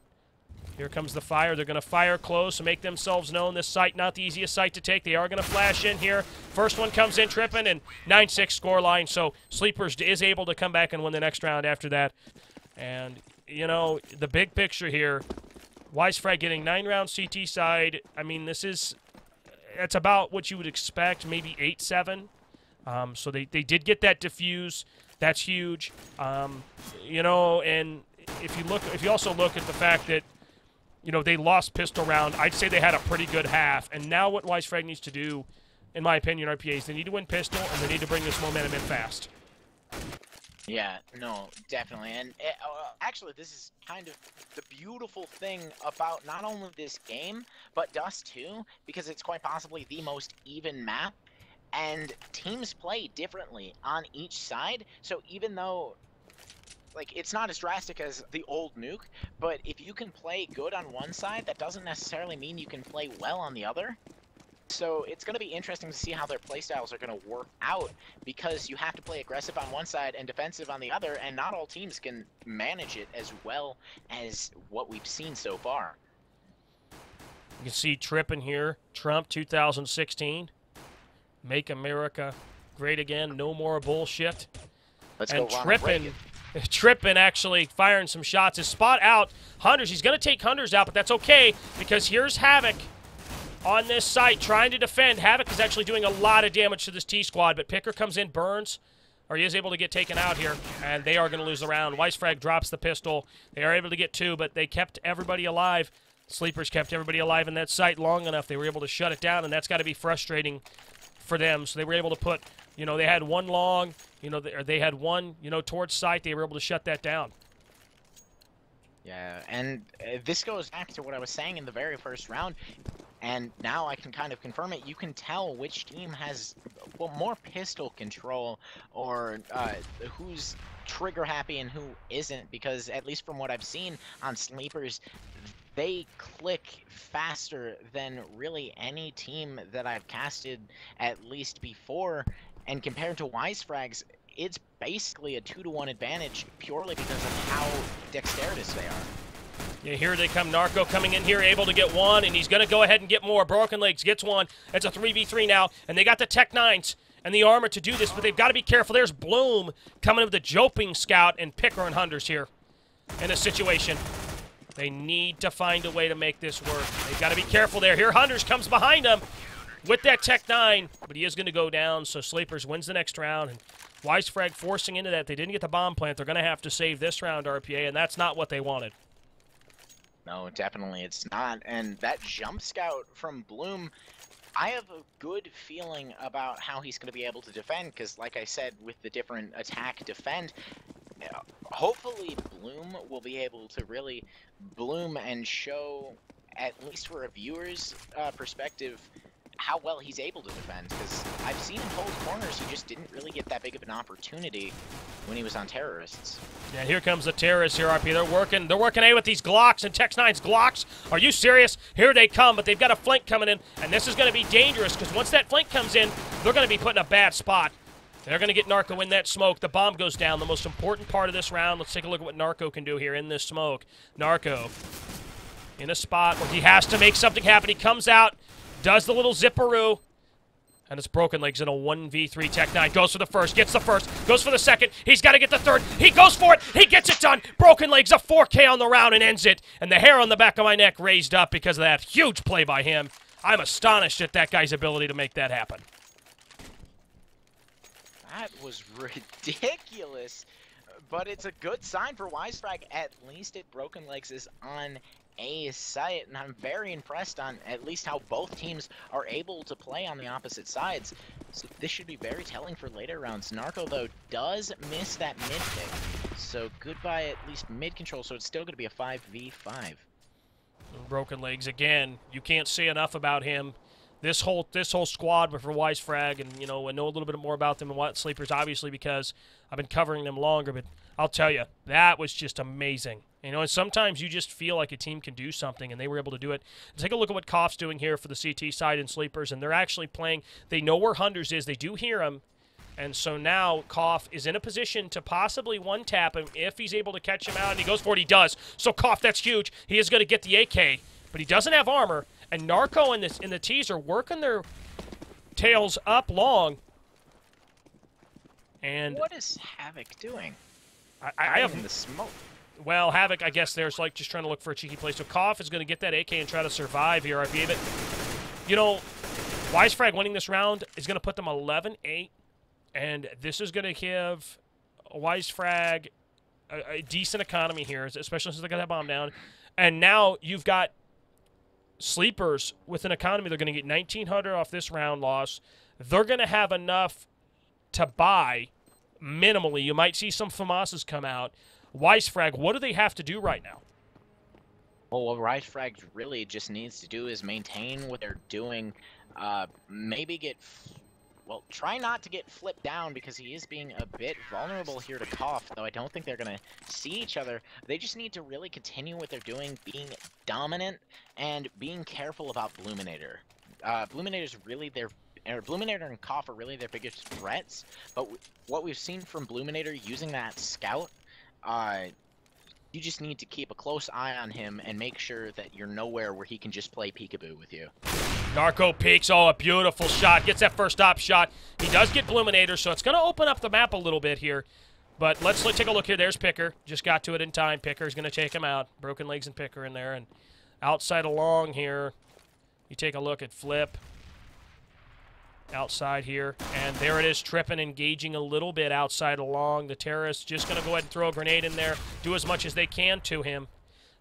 Speaker 1: here comes the fire. They're going to fire close to make themselves known. This site, not the easiest site to take. They are going to flash in here. First one comes in tripping, and 9-6 scoreline. So Sleepers is able to come back and win the next round after that. And, you know, the big picture here, Wisefrag getting 9-round CT side. I mean, it's about what you would expect, maybe 8-7. So they did get that diffuse. That's huge. You know, and if you also look at the fact that, you know, they lost pistol round, I'd say they had a pretty good half. And now what Wisefrag needs to do, in my opinion, RPAs, they need to win pistol, and they need to bring this momentum in fast.
Speaker 2: Yeah, no, definitely. And actually, this is kind of the beautiful thing about not only this game, but Dust 2, because it's quite possibly the most even map. And teams play differently on each side, so even though, like, it's not as drastic as the old Nuke, but if you can play good on one side, that doesn't necessarily mean you can play well on the other. So it's going to be interesting to see how their playstyles are going to work out, because you have to play aggressive on one side and defensive on the other, and not all teams can manage it as well as what we've seen so far.
Speaker 1: You can see Trippin here, Trump 2016. Make America great again. No more bullshit.
Speaker 2: Let's
Speaker 1: and
Speaker 2: go Ronald
Speaker 1: Trippin actually firing some shots. His spot out. Hunters. He's going to take Hunters out, but that's okay because here's Havoc on this site trying to defend. Havoc is actually doing a lot of damage to this T-Squad, but Picker comes in, burns, or he is able to get taken out here, and they are going to lose the round. Wisefrag drops the pistol. They are able to get two, but they kept everybody alive. Sleepers kept everybody alive in that site long enough. They were able to shut it down, and that's got to be frustrating for them. So they were able to put, you know, they had one long, you know, they had one, you know, towards site. They were able to shut that down.
Speaker 2: Yeah, and this goes back to what I was saying in the very first round, and now I can kind of confirm it. You can tell which team has, well, more pistol control, or who's trigger happy and who isn't, because at least from what I've seen on Sleepers, they click faster than really any team that I've casted, at least before. And compared to Wisefrag's, it's basically a 2-to-1 advantage purely because of how dexterous they are.
Speaker 1: Yeah, here they come. Narco coming in here, able to get one, and he's going to go ahead and get more. Broken Legs gets one. It's a 3v3 now, and they got the Tech 9s and the armor to do this, but they've got to be careful. There's Bloom coming with the Joping Scout, and Picker and Hunters here in a situation. They need to find a way to make this work. They've got to be careful there. Here Hunters comes behind them with that Tech 9, but he is going to go down, so Sleepers wins the next round. And Wisefrag forcing into that. They didn't get the bomb plant. They're going to have to save this round, RPA, and that's not what they wanted.
Speaker 2: No, definitely it's not. And that Jump Scout from Bloom, I have a good feeling about how he's going to be able to defend, because like I said, with the different attack defend, hopefully Bloom will be able to really bloom and show, at least for a viewer's perspective, how well he's able to defend, because I've seen him hold corners, he just didn't really get that big of an opportunity when he was on terrorists.
Speaker 1: Yeah, here comes the terrorists here, RP. They're working A with these Glocks and Tech-9's Glocks. Are you serious? Here they come, but they've got a flank coming in, and this is going to be dangerous, because once that flank comes in, they're going to be put in a bad spot. They're going to get Narco in that smoke. The bomb goes down. The most important part of this round. Let's take a look at what Narco can do here in this smoke. Narco in a spot where he has to make something happen. He comes out, does the little zipperoo, and it's Broken Legs in a 1v3 Tech-9. Goes for the first, gets the first, goes for the second. He's got to get the third. He goes for it. He gets it done. Broken Legs, a 4K on the round and ends it. And the hair on the back of my neck raised up because of that huge play by him. I'm astonished at that guy's ability to make that happen.
Speaker 2: That was ridiculous, but it's a good sign for Wisefrag. At least Broken Legs is on a site, and I'm very impressed on at least how both teams are able to play on the opposite sides. So this should be very telling for later rounds. Narco, though, does miss that mid pick, so goodbye at least mid control, so it's still going to be a 5v5.
Speaker 1: Broken Legs, again, you can't say enough about him. This whole squad for Wisefrag, and I know a little bit more about them and what Sleepers, obviously, because I've been covering them longer. But I'll tell you, that was just amazing. And sometimes you just feel like a team can do something, and they were able to do it. Take a look at what Koff's doing here for the CT side in Sleepers, and they're actually playing. They know where Hunders is. They do hear him, and so now Koff is in a position to possibly one-tap him if he's able to catch him out, and he goes for it. He does. So Koff, that's huge. He is going to get the AK, but he doesn't have armor. And Narco and the T's are working their tails up long. And
Speaker 2: what is Havoc doing?
Speaker 1: I have
Speaker 2: in the smoke.
Speaker 1: Well, Havoc, I guess there's like just trying to look for a cheeky play. So Koff is going to get that AK and try to survive here. RP, but Wisefrag winning this round is going to put them 11-8, and this is going to give Wisefrag a decent economy here, especially since they got that bomb down. And now you've got Sleepers with an economy. They're going to get 1,900 off this round loss. They're going to have enough to buy minimally. You might see some FAMASas come out. Wisefrag, what do they have to do right now?
Speaker 2: Well, what Wisefrag really just needs to do is maintain what they're doing. Maybe try not to get flipped down, because he is being a bit vulnerable here to Koff, though I don't think they're going to see each other. They just need to really continue what they're doing, being dominant, and being careful about Bluminator. Bluminator's really Bluminator and Koff are really their biggest threats, but what we've seen from Bluminator using that scout, you just need to keep a close eye on him and make sure that you're nowhere where he can just play peekaboo with you.
Speaker 1: Narco peeks. Oh, a beautiful shot. Gets that first op shot. He does get Bluminator, so it's going to open up the map a little bit here. But let's take a look here. There's Picker. Just got to it in time. Picker's going to take him out. Broken Legs and Picker in there. And outside along here, you take a look at Flip. Outside here. And there it is, tripping, engaging a little bit outside along. The terrorists just going to go ahead and throw a grenade in there. Do as much as they can to him.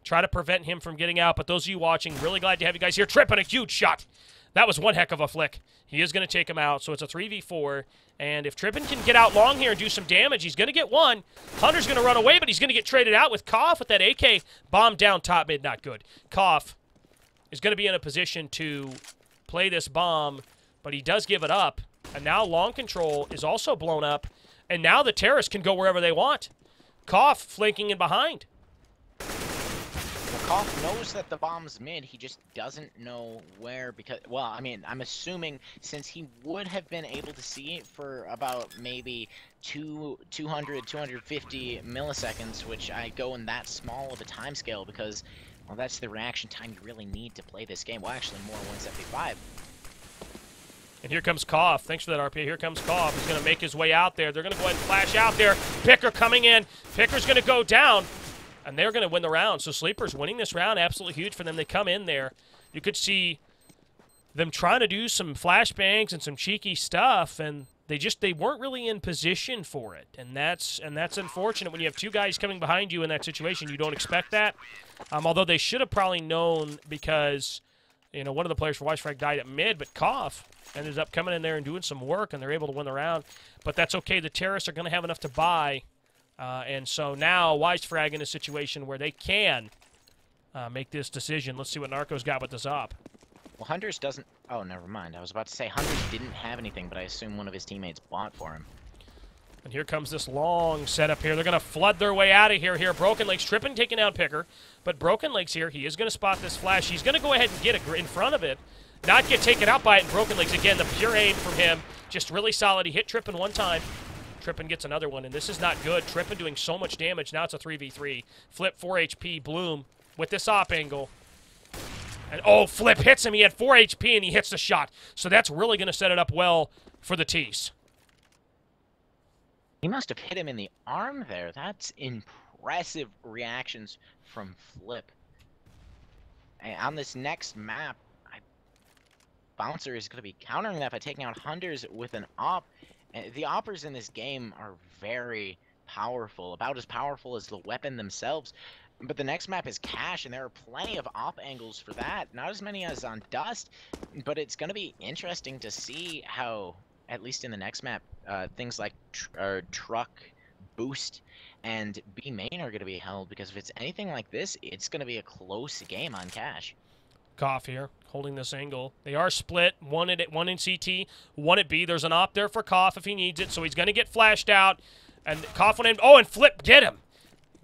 Speaker 1: Try to prevent him from getting out. But those of you watching, really glad to have you guys here. Tripping, a huge shot. That was one heck of a flick. He is going to take him out, so it's a 3v4. And if Trippin can get out long here and do some damage, he's going to get one. Hunter's going to run away, but he's going to get traded out with Koff with that AK. Bomb down top mid, not good. Koff is going to be in a position to play this bomb, but he does give it up. And now long control is also blown up. And now the terrorists can go wherever they want. Koff flanking in behind.
Speaker 2: Koff knows that the bomb's mid, he just doesn't know where, because, well, I mean, I'm assuming since he would have been able to see it for about maybe 200, 250 milliseconds, which I go in that small of a time scale because, well, that's the reaction time you really need to play this game. Well, actually, more 175.
Speaker 1: And here comes Koff. Thanks for that, RP. Here comes Koff. He's going to make his way out there. They're going to go ahead and flash out there. Picker coming in. Picker's going to go down. And they're going to win the round. So Sleepers winning this round, absolutely huge for them. They come in there. You could see them trying to do some flashbangs and some cheeky stuff, and they weren't really in position for it. And that's unfortunate when you have two guys coming behind you in that situation. You don't expect that. Although they should have probably known because, you know, one of the players for Wisefrag died at mid, but Koff ended up coming in there and doing some work, and they're able to win the round. But that's okay. The terrorists are going to have enough to buy. And so now Wisefrag in a situation where they can make this decision. Let's see what Narco's got with this op.
Speaker 2: Well, Hunters doesn't... Oh, never mind. I was about to say Hunters didn't have anything, but I assume one of his teammates bought for him.
Speaker 1: And here comes this long setup here. They're going to flood their way out of here. Broken Legs tripping, taking down Picker. But Broken Legs here, he is going to spot this flash. He's going to go ahead and get in front of it. Not get taken out by it. And Broken Legs, again, the pure aim from him. Just really solid. He hit Trippin one time. Trippin gets another one, and this is not good. Trippin doing so much damage. Now it's a 3v3. Flip 4 HP. Bloom with this op angle. And oh, Flip hits him. He had 4 HP, and he hits the shot. So that's really going to set it up well for the T's.
Speaker 2: He must have hit him in the arm there. That's impressive reactions from Flip. And on this next map, Bouncer is going to be countering that by taking out Hunters with an op. The oppers in this game are very powerful, about as powerful as the weapon themselves. But the next map is Cash, and there are plenty of op angles for that. Not as many as on Dust, but it's going to be interesting to see how, at least in the next map, things like Truck, Boost, and B main are going to be held, because if it's anything like this, it's going to be a close game on Cash.
Speaker 1: Koff here, holding this angle. They are split, one in CT, one at B. There's an op there for Koff if he needs it, so he's going to get flashed out. And Koff went in. Oh, and Flip, get him.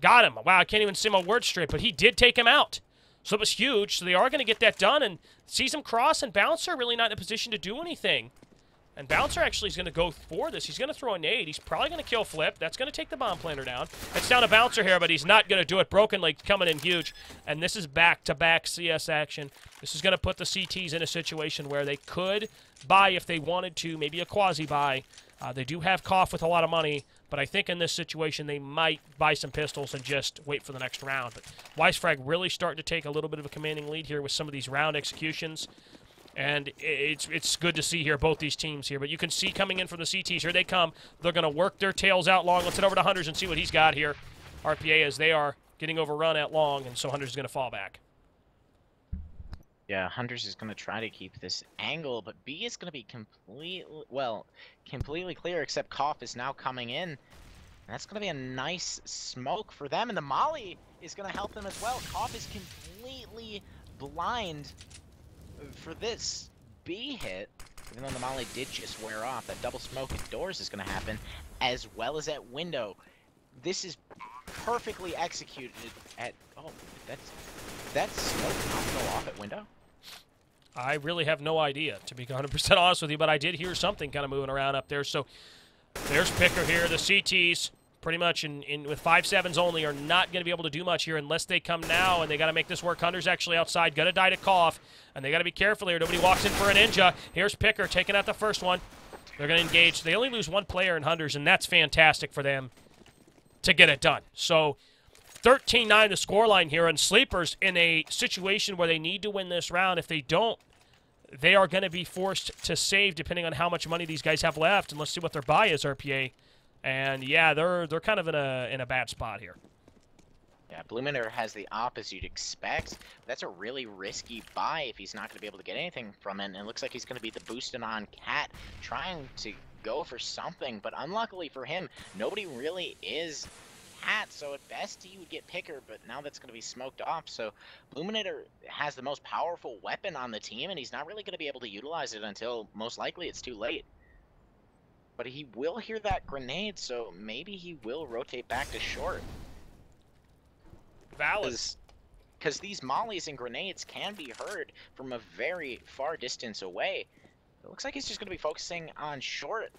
Speaker 1: Got him. Wow, I can't even say my words straight, but he did take him out. So it was huge, so they are going to get that done, and sees him cross, and Bouncer really not in a position to do anything. And Bouncer actually is going to go for this. He's going to throw a nade. He's probably going to kill Flip. That's going to take the bomb planter down. It's down to Bouncer here, but he's not going to do it. Broken Leg coming in huge. And this is back-to-back CS action. This is going to put the CTs in a situation where they could buy if they wanted to, maybe a quasi-buy. They do have Koff with a lot of money, but I think in this situation they might buy some pistols and just wait for the next round. But Wisefrag really starting to take a little bit of a commanding lead here with some of these round executions. And it's good to see here, both these teams here. But you can see coming in from the CTs, here they come. They're going to work their tails out long. Let's head over to Hunters and see what he's got here. RPA, as they are getting overrun at long, and so Hunters is going to fall back.
Speaker 2: Yeah, Hunters is going to try to keep this angle, but B is going to be completely clear, except Koff is now coming in. And that's going to be a nice smoke for them, and the Molly is going to help them as well. Koff is completely blind for this B hit, even though the Molly did just wear off. That double smoke at doors is going to happen, as well as at window. This is perfectly executed at... Oh, that's smoke not go off at window?
Speaker 1: I really have no idea, to be 100% honest with you, but I did hear something kind of moving around up there. So there's Picker here. The CTs, pretty much with 5-7s only, are not going to be able to do much here unless they come now, and they got to make this work. Hunter's actually outside, going to die to Koff, and they got to be careful here. Nobody walks in for a ninja. Here's Picker taking out the first one. They're going to engage. They only lose one player in Hunters, and that's fantastic for them to get it done. So 13-9 the scoreline here, and Sleepers in a situation where they need to win this round. If they don't, they are going to be forced to save depending on how much money these guys have left. And let's see what their buy is, RPA. And yeah, they're kind of in a bad spot here.
Speaker 2: Yeah, Bluminator has the op as you'd expect. That's a really risky buy if he's not going to be able to get anything from it. And it looks like he's going to be the boosted on Cat, trying to go for something. But unluckily for him, nobody really is Cat, so at best he would get Picker, but now that's going to be smoked off. So Bluminator has the most powerful weapon on the team, and he's not really going to be able to utilize it until most likely it's too late. But he will hear that grenade, so maybe he will rotate back to short.
Speaker 1: Valid.
Speaker 2: Because these mollies and grenades can be heard from a very far distance away. It looks like he's just going to be focusing on short.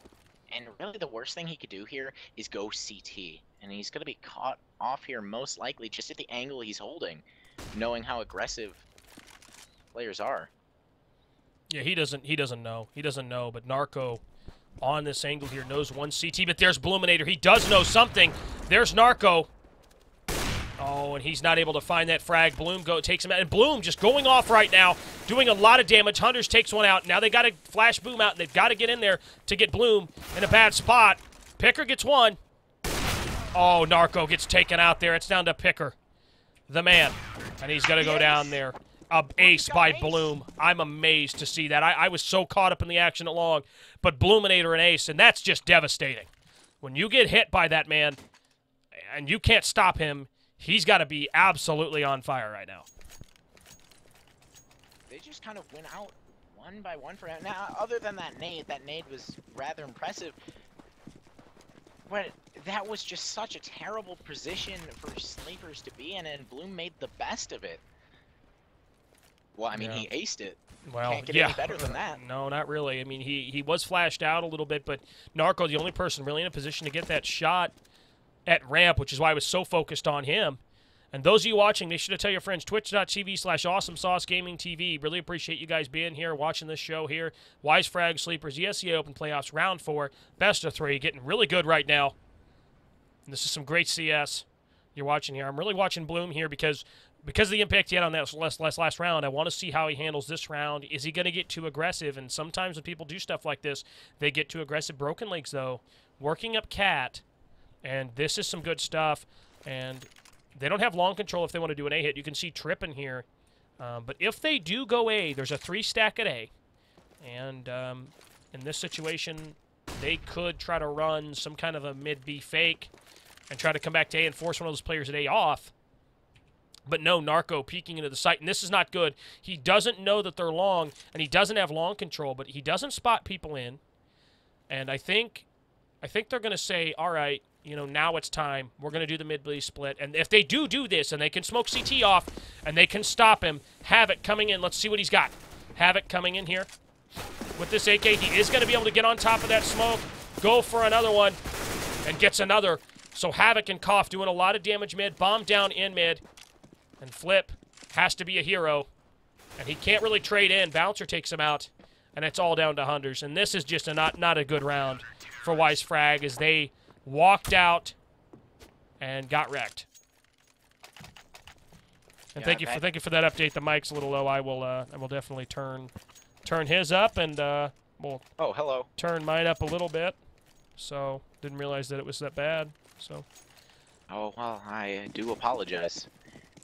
Speaker 2: And really the worst thing he could do here is go CT. And he's going to be caught off here most likely just at the angle he's holding, knowing how aggressive players are.
Speaker 1: Yeah, he doesn't know. He doesn't know, but Narco on this angle here knows one CT, but there's Bluminator. He does know something. There's Narco. Oh, and he's not able to find that frag. Bloom takes him out. And Bloom just going off right now, doing a lot of damage. Hunters takes one out. Now they got to flash Boom out, and they've got to get in there to get Bloom in a bad spot. Picker gets one. Oh, Narco gets taken out there. It's down to Picker, the man. And he's going to go down there. Ace by Bloom. I'm amazed to see that. I was so caught up in the action at long. But Bluminator and ace, and that's just devastating. When you get hit by that, man, and you can't stop him. He's got to be absolutely on fire right now.
Speaker 2: They just kind of went out one by one for him. Now, other than that nade was rather impressive. But that was just such a terrible position for Sleepers to be in, and Bloom made the best of it. Well, I mean, he aced it.
Speaker 1: Well,
Speaker 2: can't get any better than that.
Speaker 1: No, not really. I mean, he was flashed out a little bit, but Narco, the only person really in a position to get that shot at ramp, which is why I was so focused on him. And those of you watching, make sure to tell your friends, twitch.tv/AwesomeSauceGamingTV. Really appreciate you guys being here, watching this show here. Wisefrag, Sleepers, ESEA Open Playoffs, Round 4, best of 3, getting really good right now. And this is some great CS you're watching here. I'm really watching Bloom here because of the impact he had on that last round. I want to see how he handles this round. Is he going to get too aggressive? And sometimes when people do stuff like this, they get too aggressive. Broken Legs, though, working up Cat, and this is some good stuff. And they don't have long control if they want to do an A hit. You can see tripping here. But if they do go A, there's a 3-stack at A. And in this situation, they could try to run some kind of a mid-B fake and try to come back to A and force one of those players at A off. But no, Narco peeking into the site, and this is not good. He doesn't know that they're long, and he doesn't have long control, but he doesn't spot people in. And I think they're going to say, all right, you know, now it's time. We're going to do the mid-B split. And if they do this, and they can smoke CT off, and they can stop him, Havoc coming in. Let's see what he's got. Havoc coming in here. With this AK, he is going to be able to get on top of that smoke, go for another one, and gets another. So Havoc and Koff doing a lot of damage mid, bomb down in mid. And Flip has to be a hero. And he can't really trade in. Bouncer takes him out. And it's all down to Hunters. And this is just a not a good round for Wisefrag as they walked out and got wrecked. And thank you for that update. The mic's a little low. I will definitely turn his up, and we'll turn mine up a little bit. So didn't realize that it was that bad. So.
Speaker 2: Oh well, I do apologize.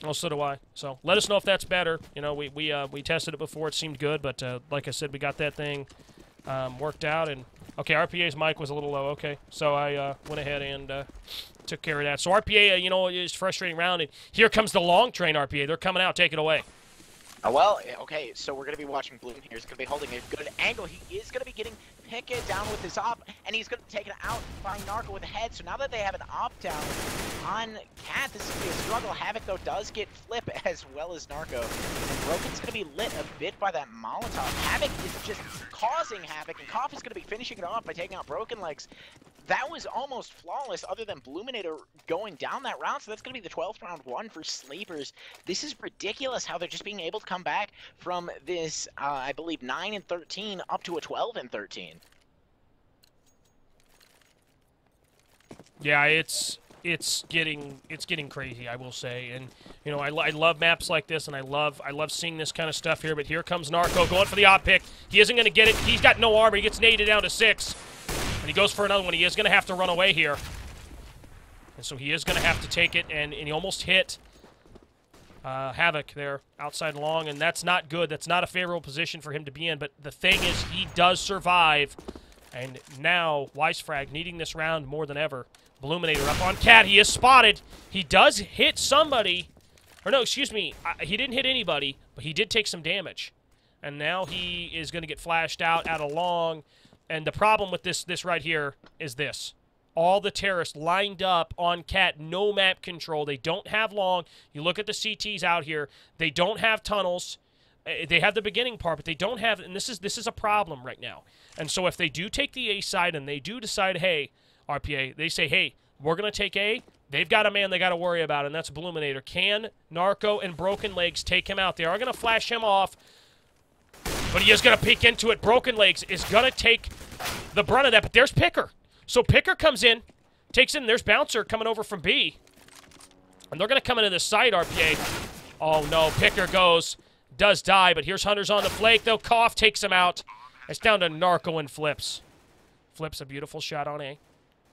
Speaker 1: Well, so do I. So let us know if that's better. You know, we tested it before; it seemed good, but like I said, we got that thing worked out. And okay, RPA's mic was a little low. Okay, so I went ahead and took care of that. So RPA, you know, is frustrating round, and here comes the long train. RPA, they're coming out. Take it away.
Speaker 2: Well, okay, so we're going to be watching Bloom here. He's going to be holding a good angle. He is going to be getting Pickett down with his op, and he's going to take it out by Narco with a head. So now that they have an op down on Cat, this is going to be a struggle. Havoc, though, does get Flip as well as Narco. And Broken's going to be lit a bit by that Molotov. Havoc is just causing havoc, and Koff is going to be finishing it off by taking out Broken Legs. That was almost flawless other than Bluminator going down that round, so that's going to be the 12th round one for Sleepers. This is ridiculous how they're just being able to come back from this, I believe, 9-13 up to a 12-13.
Speaker 1: Yeah, it's getting crazy, I will say. And you know, I love maps like this, and I love seeing this kind of stuff here. But here comes Narco going for the op pick. He isn't going to get it. He's got no armor. He gets naded down to 6. And he goes for another one. He is going to have to run away here. And so he is going to have to take it, and he almost hit Havoc there, outside long, and that's not good. That's not a favorable position for him to be in, but the thing is, he does survive, and now Wisefrag needing this round more than ever. Bluminator up on Cat. He is spotted. He does hit somebody. Or no, excuse me. He didn't hit anybody, but he did take some damage. And now he is going to get flashed out of long. And the problem with this right here is this. All the terrorists lined up on Cat, no map control. They don't have long. You look at the CTs out here. They don't have tunnels. They have the beginning part, but they don't have, and this is a problem right now. And so if they do take the A side and they do decide, hey, RPA, they say, hey, we're going to take A, they've got a man they got to worry about, and that's Bluminator. Can Narco and Broken Legs take him out? They are going to flash him off. But he is going to peek into it. Broken Legs is going to take the brunt of that. But there's Picker. So Picker comes in, takes in. There's Bouncer coming over from B. And they're going to come into the side, RPA. Oh, no. Picker does die. But here's Hunters on the flake, though. Koff takes him out. It's down to Narco and Flips. Flips a beautiful shot on A.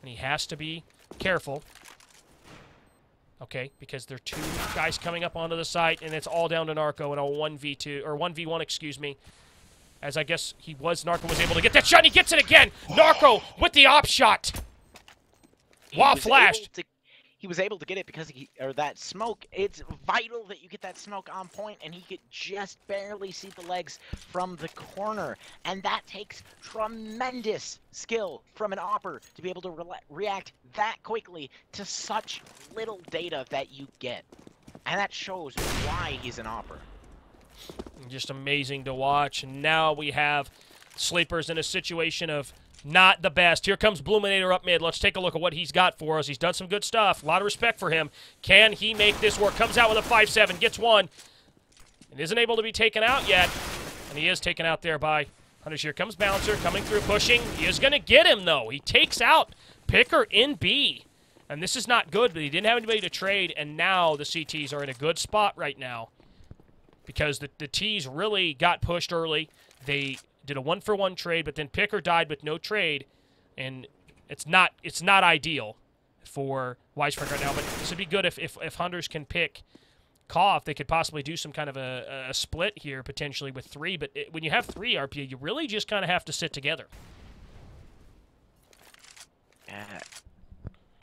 Speaker 1: And he has to be careful. Okay, because there are 2 guys coming up onto the site, and it's all down to Narco in a 1v2, or 1v1, excuse me. As I guess Narco was able to get that shot, and he gets it again! Narco with the op shot! Wow, flashed!
Speaker 2: he was able to get it because that smoke, it's vital that you get that smoke on point, and he could just barely see the legs from the corner. And that takes tremendous skill from an Opper to be able to react that quickly to such little data that you get. And that shows why he's an Opper.
Speaker 1: Just amazing to watch. And now we have Sleepers in a situation of not the best. Here comes Bluminator up mid. Let's take a look at what he's got for us. He's done some good stuff. A lot of respect for him. Can he make this work? Comes out with a 5-7, gets one, and isn't able to be taken out yet. And he is taken out there by Hunters. Here comes Bouncer coming through, pushing. He is going to get him, though. He takes out Picker in B. And this is not good, but he didn't have anybody to trade, and now the CTs are in a good spot right now because the Ts really got pushed early. They did a 1-for-1 trade, but then Picker died with no trade, and it's not ideal for Wisefrag right now. But this would be good if Hunters can pick Koff. They could possibly do some kind of a split here potentially with 3. But when you have 3 RPA, you really just kind of have to sit together.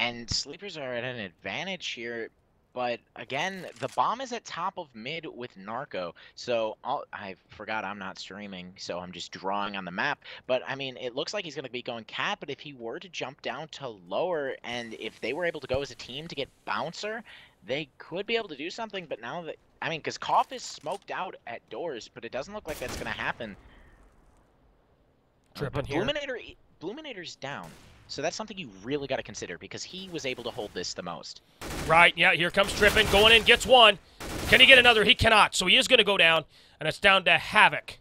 Speaker 2: And Sleepers are at an advantage here. But again, the bomb is at top of mid with Narco. So I forgot I'm not streaming, so I'm just drawing on the map. But I mean, it looks like he's going to be going cat. But if he were to jump down to lower, and if they were able to go as a team to get Bouncer, they could be able to do something. But now that, I mean, because Koff is smoked out at doors, but it doesn't look like that's going to happen.
Speaker 1: Tripping here.
Speaker 2: Bluminator's down. So that's something you really got to consider because he was able to hold this the most.
Speaker 1: Right, yeah, here comes Trippin, going in, gets one. Can he get another? He cannot, so he is going to go down, and it's down to Havoc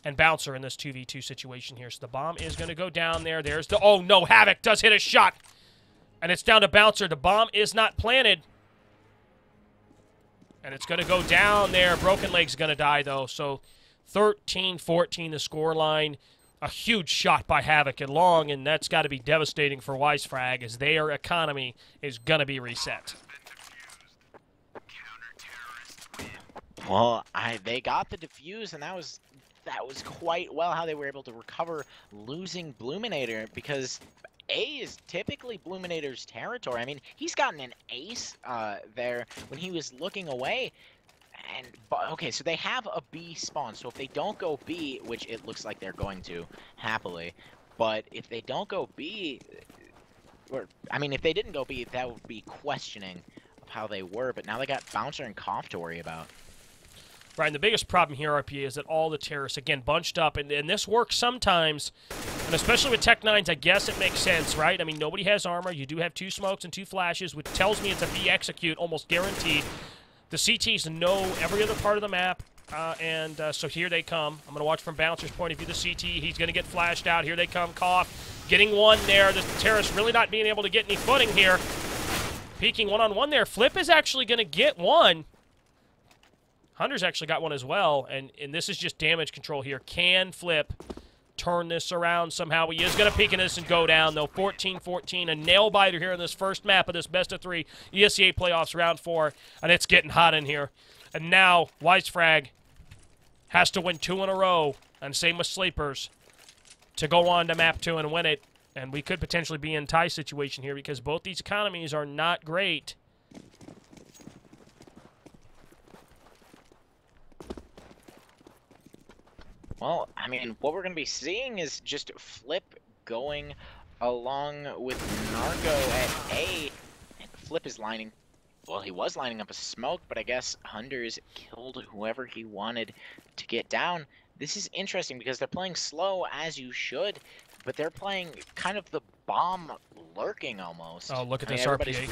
Speaker 1: and Bouncer in this 2v2 situation here. So the bomb is going to go down there. There's the, oh no, Havoc does hit a shot, and it's down to Bouncer. The bomb is not planted, and it's going to go down there. Broken Leg's going to die, though, so 13-14 the scoreline. A huge shot by Havoc and long, and that's got to be devastating for Wisefrag as their economy is going to be reset.
Speaker 2: Well, they got the defuse, and that was quite well how they were able to recover losing Bluminator, because A is typically Bluminator's territory. I mean, he's gotten an ace there when he was looking away. And okay, so they have a B spawn. So if they don't go B, which it looks like they're going to happily, but if they don't go B, or I mean, if they didn't go B, that would be questioning of how they were. But now they got Bouncer and Koff to worry about.
Speaker 1: Right, and the biggest problem here, RPA, is that all the terrorists, again, bunched up, and this works sometimes, and especially with Tech 9s, I guess it makes sense, right? I mean, nobody has armor. You do have 2 smokes and 2 flashes, which tells me it's a B execute, almost guaranteed. The CTs know every other part of the map, so here they come. I'm going to watch from Bouncer's point of view. The CT, he's going to get flashed out. Here they come. Koff getting one there. The terrorist really not being able to get any footing here. Peeking one-on-one there. Flip is actually going to get one. Hunter's actually got one as well, and this is just damage control here. Can Flip turn this around somehow? He is going to peek in this and go down, though. 14-14, a nail-biter here in this first map of this best-of-3 ESEA playoffs round 4, and it's getting hot in here. And now Wisefrag has to win 2 in a row, and same with Sleepers, to go on to map 2 and win it. And we could potentially be in tie situation here because both these economies are not great.
Speaker 2: Well, I mean, what we're going to be seeing is just Flip going along with Narco at A. And Flip is lining, well, he was lining up a smoke, but I guess Hunters killed whoever he wanted to get down. This is interesting because they're playing slow, as you should, but they're playing kind of the bomb lurking almost.
Speaker 1: Oh, look at this RPA.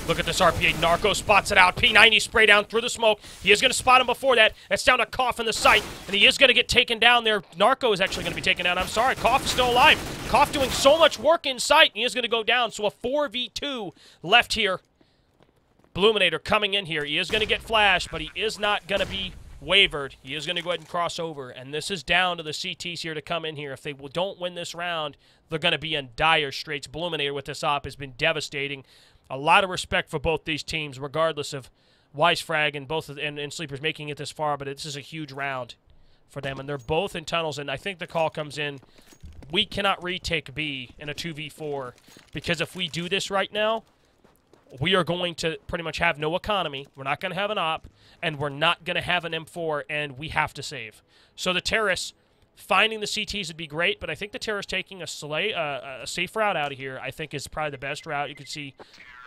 Speaker 1: Look at this RPA. Narco spots it out. P90 spray down through the smoke. He is going to spot him before that. That's down to Koff in the sight, and he is going to get taken down there. Narco is actually going to be taken down. I'm sorry. Koff is still alive. Koff doing so much work in sight, and he is going to go down. So a 4v2 left here. Bluminator coming in here. He is going to get flashed, but he is not going to be wavered. He is going to go ahead and cross over, and this is down to the CTs here to come in here. If they don't win this round, they're going to be in dire straits. Bluminator with this op has been devastating. A lot of respect for both these teams, regardless of Wisefrag and Sleepers making it this far, but this is a huge round for them, and they're both in tunnels, and I think the call comes in we cannot retake B in a 2v4, because if we do this right now, we are going to pretty much have no economy. We're not going to have an op, and we're not going to have an M4, and we have to save. So the terrorists finding the CTs would be great, but I think the terrorists taking a safe route out of here, I think, is probably the best route. You can see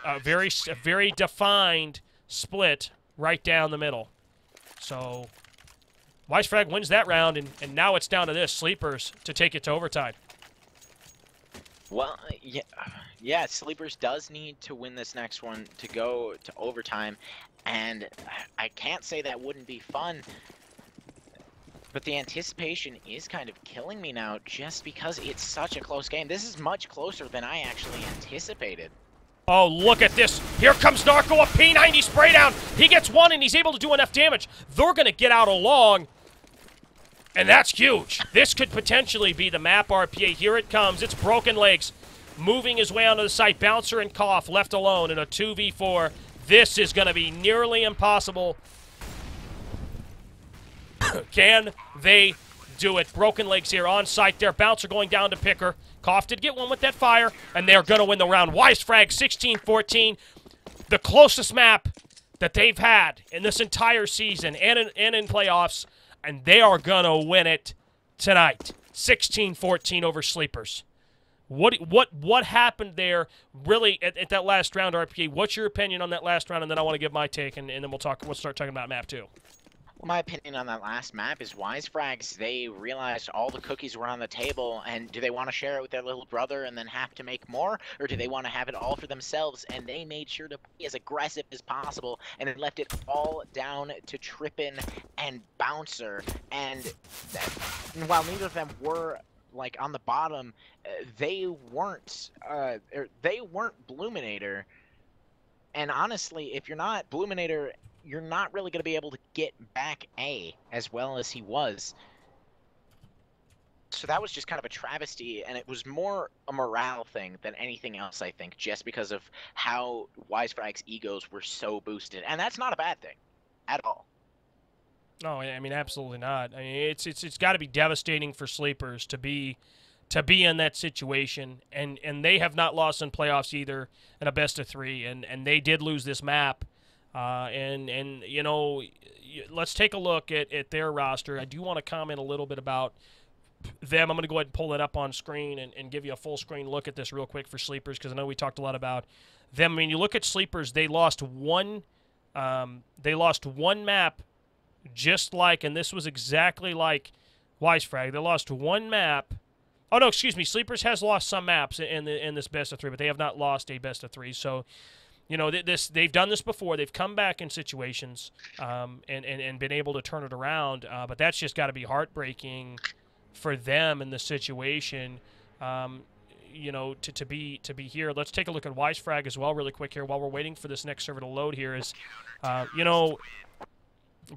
Speaker 1: a very defined split right down the middle. So Wisefrag wins that round, and now it's down to this, Sleepers, to take it to overtime.
Speaker 2: Well, yeah, Sleepers does need to win this next one to go to overtime, and I can't say that wouldn't be fun, but the anticipation is kind of killing me now just because it's such a close game. This is much closer than I actually anticipated.
Speaker 1: Oh, look at this. Here comes Narco, a P90 spray down. He gets one, and he's able to do enough damage. They're going to get out along, and that's huge. This could potentially be the map RPA. Here it comes. It's Broken Legs moving his way onto the site. Bouncer and Cough left alone in a 2v4. This is going to be nearly impossible. Can they do it? Broken Legs here on site there. Bouncer going down to Picker. Cough did get one with that fire, and they're going to win the round. Wisefrag 16-14. The closest map that they've had in this entire season and in playoffs, and they are going to win it tonight. 16-14 over Sleepers. What happened there really at that last round, RPA? What's your opinion on that last round? And then I want to give my take, and then we'll start talking about map 2.
Speaker 2: Well, my opinion on that last map is Wisefrags, they realized all the cookies were on the table, and do they want to share it with their little brother and then have to make more, or do they want to have it all for themselves? And they made sure to be as aggressive as possible, and then left it all down to Trippin and Bouncer. And while neither of them were like on the bottom, they weren't Bluminator. And honestly, if you're not Bluminator, you're not really going to be able to get back A as well as he was. So that was just kind of a travesty, and it was more a morale thing than anything else, I think, just because of how Wisefrag's egos were so boosted. And that's not a bad thing at all.
Speaker 1: No, I mean, absolutely not. I mean, it's got to be devastating for Sleepers to be in that situation, and they have not lost in playoffs either in a best-of-3, and they did lose this map. And you know, let's take a look at their roster. I do want to comment a little bit about them. I'm going to go ahead and pull it up on screen and give you a full screen look at this real quick for Sleepers, because I know we talked a lot about them. I mean, you look at Sleepers, they lost one map, just like, and this was exactly like Wisefrag. They lost one map. Oh no, excuse me. Sleepers has lost some maps in this best-of-3, but they have not lost a best-of-3. So, you know, they've done this before. They've come back in situations and been able to turn it around. But that's just got to be heartbreaking for them in the situation. You know, to be here. Let's take a look at Wisefrag as well, really quick here, while we're waiting for this next server to load. Here is, you know,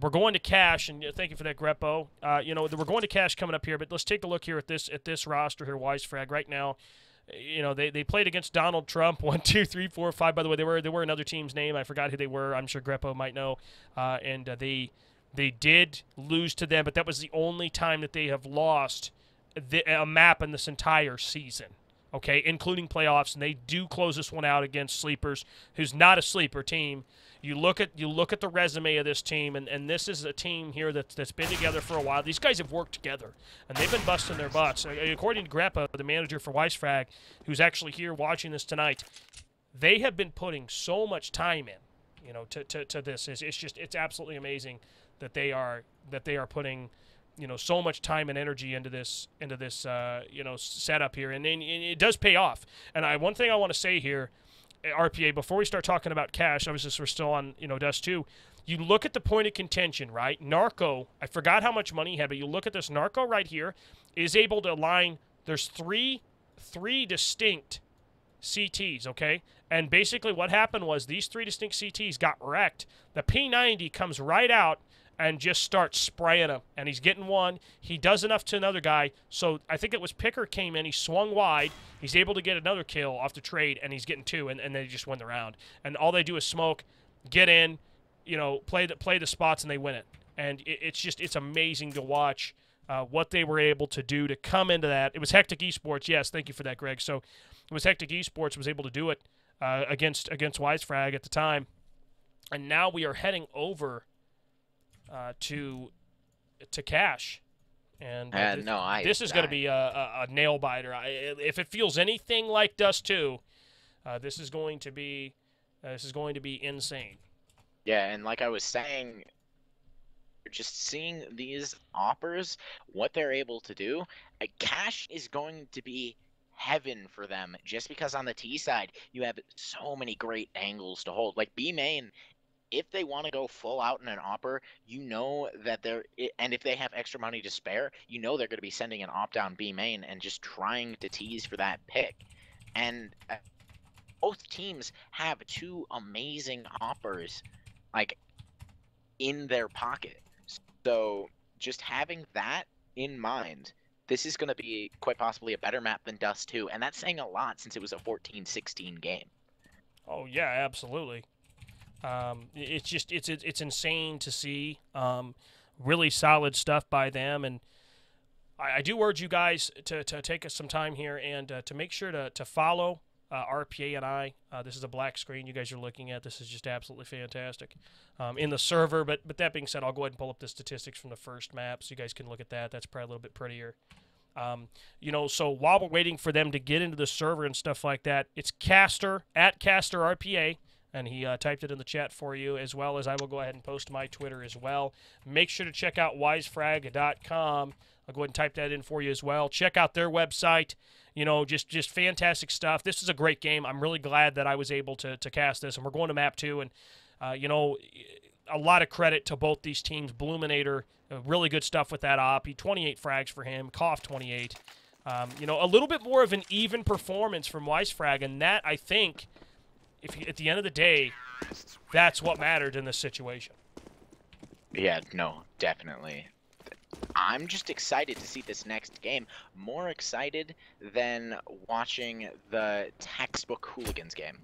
Speaker 1: we're going to cash, and thank you for that, Greppo. You know, we're going to cash coming up here, but let's take a look here at this roster here, Wisefrag right now. You know, they played against Donald Trump 1, 2, 3, 4, 5. By the way, they were another team's name. I forgot who they were. I'm sure Greppo might know. And they did lose to them, but that was the only time that they have lost a map in this entire season. Okay, including playoffs, and they do close this one out against Sleepers, who's not a sleeper team. You look at the resume of this team, and this is a team here that's been together for a while. These guys have worked together, and they've been busting their butts. According to Greppa, the manager for Wisefrag, who's actually here watching this tonight, they have been putting so much time in, you know, to this. It's absolutely amazing that they are putting, you know, so much time and energy into this you know, setup here, and it does pay off. And one thing I want to say here, RPA, before we start talking about cash, obviously we're still on, you know, Dust 2. You look at the point of contention, right? Narco, I forgot how much money he had, but you look at this. Narco right here is able to align. There's three distinct CTs, okay? And basically what happened was these 3 distinct CTs got wrecked. The P90 comes right out and just starts spraying him, and he's getting one. He does enough to another guy. So I think it was Picker came in. He swung wide. He's able to get another kill off the trade, and he's getting 2, and they just win the round. And all they do is smoke, get in, you know, play the spots, and they win it. And it's amazing to watch what they were able to do to come into that. It was Hectic Esports. Yes, thank you for that, Greg. So it was Hectic Esports was able to do it against Wisefrag at the time. And now we are heading over to Cash. And this is going to be a nail biter. If it feels anything like Dust 2, this is going to be insane.
Speaker 2: Yeah, and like I was saying, just seeing these oppers, what they're able to do, Cash is going to be heaven for them. Just because on the T side you have so many great angles to hold. Like B main, if they want to go full out in an opper, you know that and if they have extra money to spare, you know they're going to be sending an op down B main and just trying to tease for that pick. And both teams have two amazing oppers, like, in their pocket. So just having that in mind, this is going to be quite possibly a better map than Dust 2, and that's saying a lot since it was a 14-16 game.
Speaker 1: Oh yeah, absolutely. It's insane to see. Really solid stuff by them, and I do urge you guys to take us some time here and to make sure to follow RPA and I. This is a black screen you guys are looking at. This is just absolutely fantastic in the server. But that being said, I'll go ahead and pull up the statistics from the first map so you guys can look at that. That's probably a little bit prettier. So while we're waiting for them to get into the server and stuff like that, it's Caster at Caster RPA. And he typed it in the chat for you, as well as I will go ahead and post my Twitter as well. Make sure to check out wisefrag.com. I'll go ahead and type that in for you as well. Check out their website. Just fantastic stuff. This is a great game. I'm really glad that I was able to cast this. And we're going to map 2. And, a lot of credit to both these teams. Bluminator, really good stuff with that op. 28 frags for him. Koff 28. A little bit more of an even performance from Wisefrag. And that, I think, at the end of the day, that's what mattered in this situation.
Speaker 2: Yeah, no, definitely. I'm just excited to see this next game. More excited than watching the textbook Hooligans game.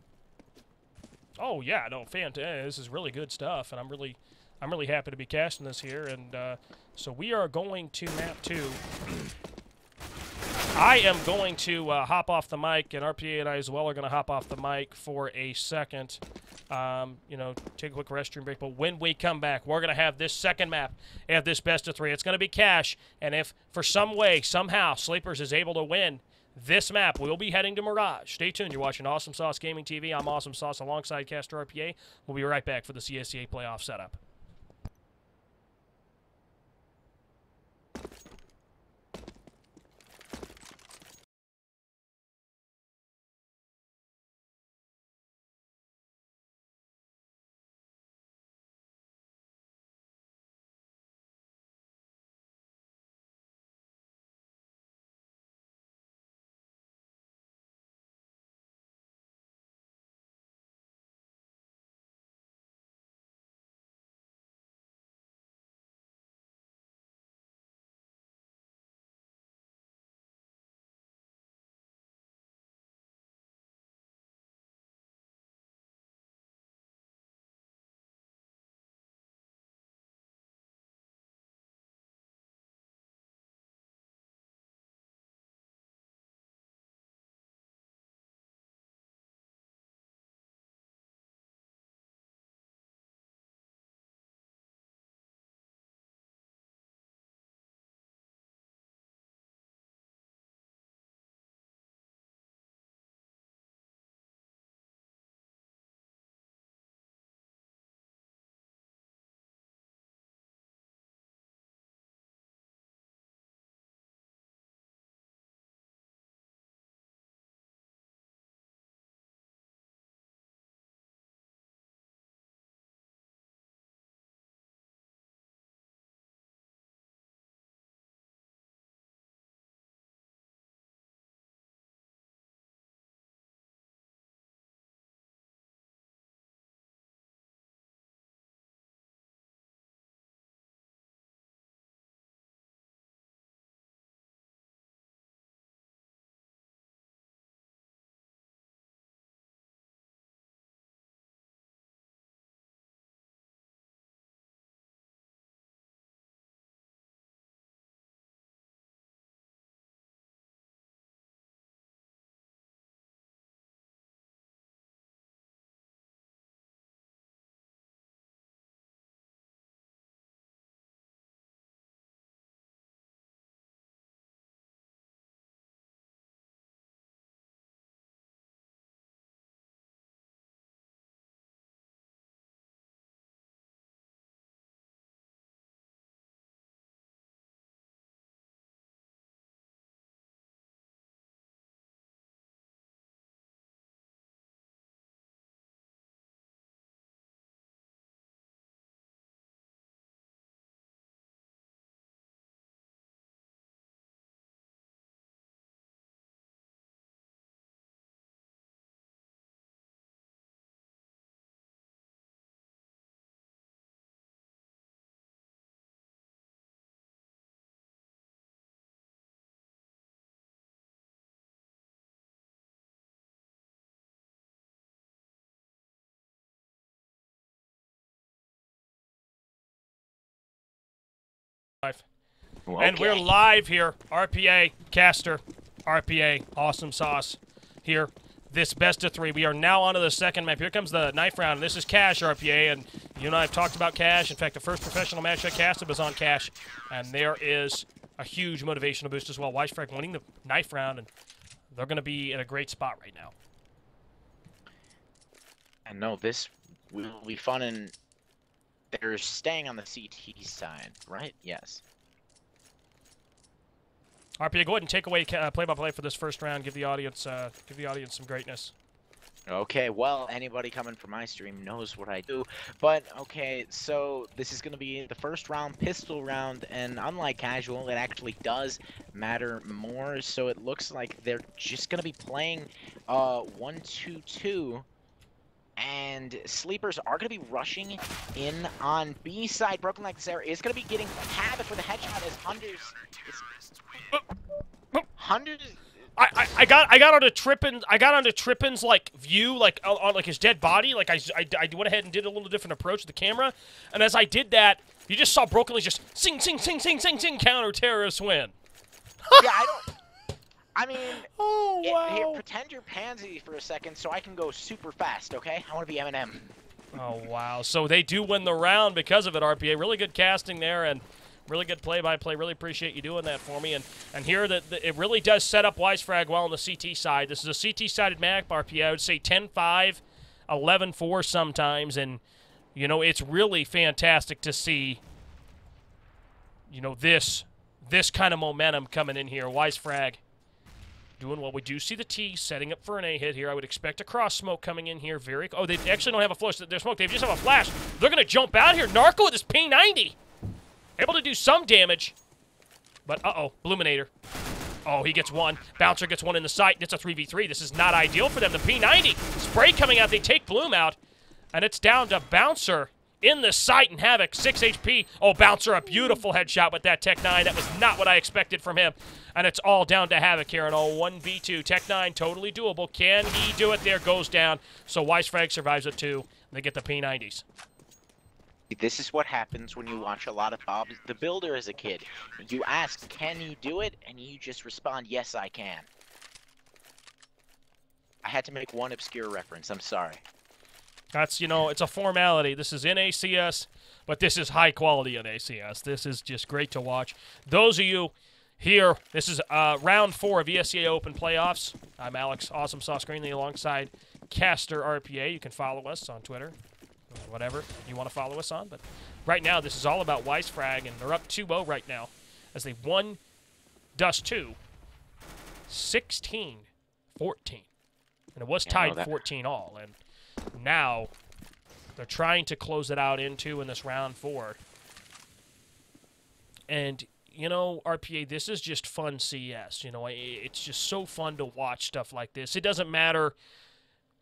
Speaker 1: Oh yeah, no, fantastic. This is really good stuff, and I'm really happy to be casting this here. And so we are going to map 2. I am going to hop off the mic, and RPA and I as well are going to hop off the mic for a second. Take a quick restroom break. But when we come back, we're going to have this second map and this best of 3. It's going to be Cash, and if for some way, somehow, Sleepers is able to win this map, we'll be heading to Mirage. Stay tuned. You're watching Awesome Sauce Gaming TV. I'm Awesome Sauce alongside Caster RPA. We'll be right back for the ESEA playoff setup. And we're live here. RPA, Caster, RPA, Awesome Sauce here. This best of 3. We are now on to the second map. Here comes the knife round. This is Cash, RPA, and you and I have talked about Cash. In fact, the first professional match I casted was on Cash, and there is a huge motivational boost as well. Wisefrag winning the knife round, and they're going to be in a great spot right now.
Speaker 2: And no, this will be fun, and they're staying on the CT side, right? Yes.
Speaker 1: RPA, go ahead and take away play-by-play for this first round. Give the audience some greatness.
Speaker 2: Okay, well, anybody coming from my stream knows what I do. But, okay, so this is going to be the first round, pistol round, and unlike casual, it actually does matter more. So it looks like they're just going to be playing 1-2-2. And Sleepers are going to be rushing in on B side. Broken Legs there is going to be getting havoc with a headshot as Hundreds.
Speaker 1: I got onto Trippin's like view, like on like his dead body. Like I went ahead and did a little different approach with the camera, and as I did that, you just saw Broken Legs just sing counter terrorist win.
Speaker 2: Yeah, I mean,
Speaker 1: oh wow.
Speaker 2: Here, pretend you're Pansy for a second so I can go super fast, okay? I want to be Eminem.
Speaker 1: Oh wow. So they do win the round because of it, RPA. Really good casting there, and really good play-by-play. Really appreciate you doing that for me. And here, it really does set up Wisefrag well on the CT side. This is a CT-sided map, RPA. I would say 10-5, 11-4 sometimes. And, you know, it's really fantastic to see, you know, this kind of momentum coming in here. Wisefrag doing well. We do see the T setting up for an A hit here. I would expect a cross smoke coming in here. Oh, they actually don't have a flash. They're smoke. They just have a flash. They're going to jump out here. Narco with his P90. Able to do some damage, but uh-oh, Bluminator. Oh, he gets one. Bouncer gets one in the sight. It's a 3v3. This is not ideal for them. The P90. Spray coming out. They take Bloom out, and it's down to Bouncer in the sight and Havoc. 6 HP. Oh, Bouncer, a beautiful headshot with that Tech 9. That was not what I expected from him, and it's all down to Havoc here. And 1v2. Tech 9, totally doable. Can he do it? There goes down. So Wisefrag survives at 2. They get the P90s.
Speaker 2: This is what happens when you watch a lot of Bob the Builder as a kid. You ask, can you do it? And you just respond, yes, I can. I had to make one obscure reference. I'm sorry.
Speaker 1: That's, you know, it's a formality. This is in ACS, but this is high quality in ACS. This is just great to watch. Those of you here, this is round 4 of ESEA Open Playoffs. I'm Alex, Awesome Sauce Greenlee, alongside Caster RPA. You can follow us on Twitter. Whatever you want to follow us on. But right now, this is all about Wisefrag, and they're up 2-0 right now as they won Dust 2, 16-14. And it was tied 14-all. And now they're trying to close it out in this round 4. And, you know, RPA, this is just fun CS. You know, it's just so fun to watch stuff like this. It doesn't matter.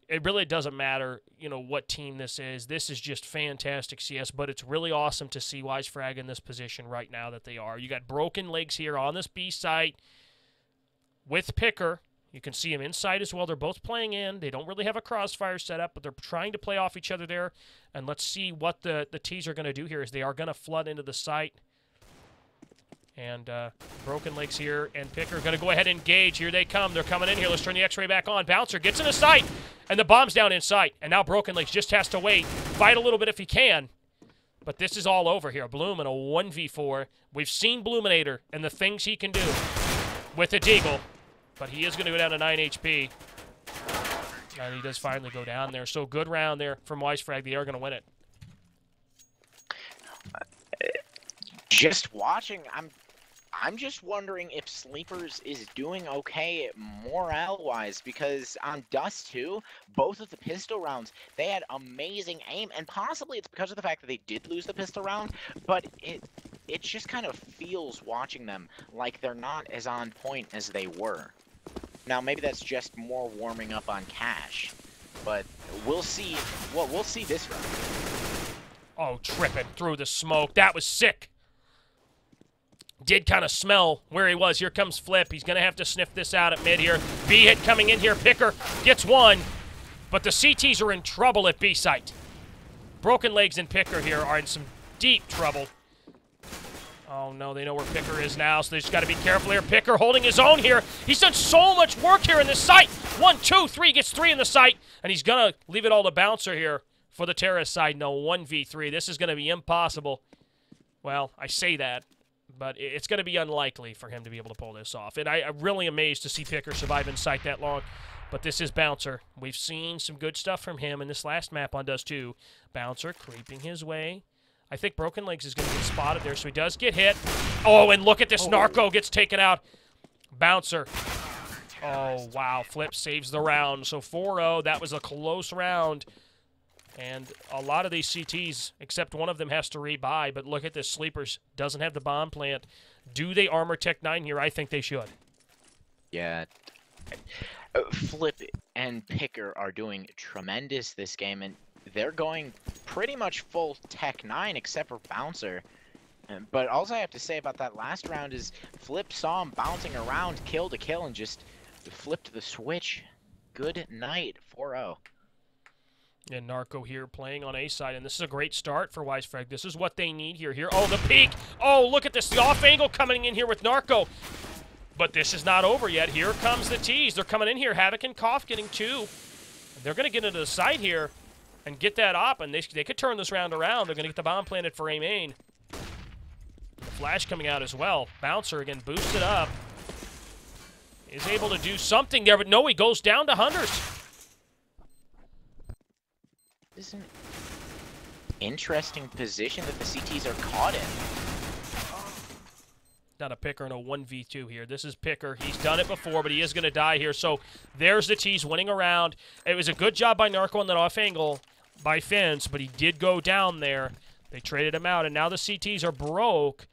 Speaker 1: It really doesn't matter, you know, what team this is. This is just fantastic CS, but it's really awesome to see Wisefrag in this position right now that they are. You got Broken Legs here on this B site with Picker. You can see him inside as well. They're both playing in. They don't really have a crossfire set up, but they're trying to play off each other there. And let's see what the T's are going to do here is they are going to flood into the site. And Broken Legs here and Picker are going to go ahead and engage. Here they come. They're coming in here. Let's turn the X-ray back on. Bouncer gets in the sight, and the bomb's down in sight. And now Broken Legs just has to wait. Fight a little bit if he can. But this is all over here. Bloom in a 1v4. We've seen Bluminator and the things he can do with a Deagle. But he is going to go down to 9 HP. And he does finally go down there. So good round there from Wisefrag. They are going to win it.
Speaker 2: Just watching, I'm just wondering if Sleepers is doing okay morale-wise, because on Dust 2, both of the pistol rounds, they had amazing aim, and possibly it's because of the fact that they did lose the pistol round, but it just kind of feels watching them like they're not as on point as they were. Now, maybe that's just more warming up on Cash, but we'll see. Well, we'll see this round.
Speaker 1: Oh, tripping through the smoke. That was sick. Did kind of smell where he was. Here comes Flip. He's going to have to sniff this out at mid here. B hit coming in here. Picker gets one, but the CTs are in trouble at B site. Broken Legs and Picker here are in some deep trouble. Oh, no, they know where Picker is now, so they just got to be careful here. Picker holding his own here. He's done so much work here in this site. 1, 2, 3, gets 3 in the site, and he's going to leave it all to Bouncer here for the terrorist side. No, 1v3. This is going to be impossible. Well, I say that, but it's going to be unlikely for him to be able to pull this off. And I'm really amazed to see Picker survive in sight that long. But this is Bouncer. We've seen some good stuff from him in this last map on Dust 2. Bouncer creeping his way. I think Broken Legs is going to get spotted there, so he does get hit. Oh, and look at this. Narco gets taken out. Bouncer. Oh, wow. Flip saves the round. So 4-0. That was a close round. And a lot of these CTs, except one of them, has to rebuy. But look at this. Sleepers doesn't have the bomb plant. Do they armor Tech 9 here? I think they should.
Speaker 2: Yeah. Flip and Picker are doing tremendous this game, and they're going pretty much full Tech 9 except for Bouncer. But all I have to say about that last round is Flip saw him bouncing around kill to kill and just flipped the switch. Good night, 4-0.
Speaker 1: And Narco here playing on A side, and this is a great start for Wisefrag. This is what they need here. Oh, the peak! Oh, look at this. The off angle coming in here with Narco. But this is not over yet. Here comes the tease. They're coming in here. Havoc and Koff getting 2. They're going to get into the site here and get that op, and they could turn this round around. They're going to get the bomb planted for A main. The flash coming out as well. Bouncer again boosted up. Is able to do something there, but no, he goes down to Hunters.
Speaker 2: This is an interesting position that the CTs are caught in.
Speaker 1: Not a Picker in a 1v2 here. This is Picker. He's done it before, but he is going to die here. So there's the tease winning around. It was a good job by Narco on that off angle by Fence, but he did go down there. They traded him out, and now the CTs are broke,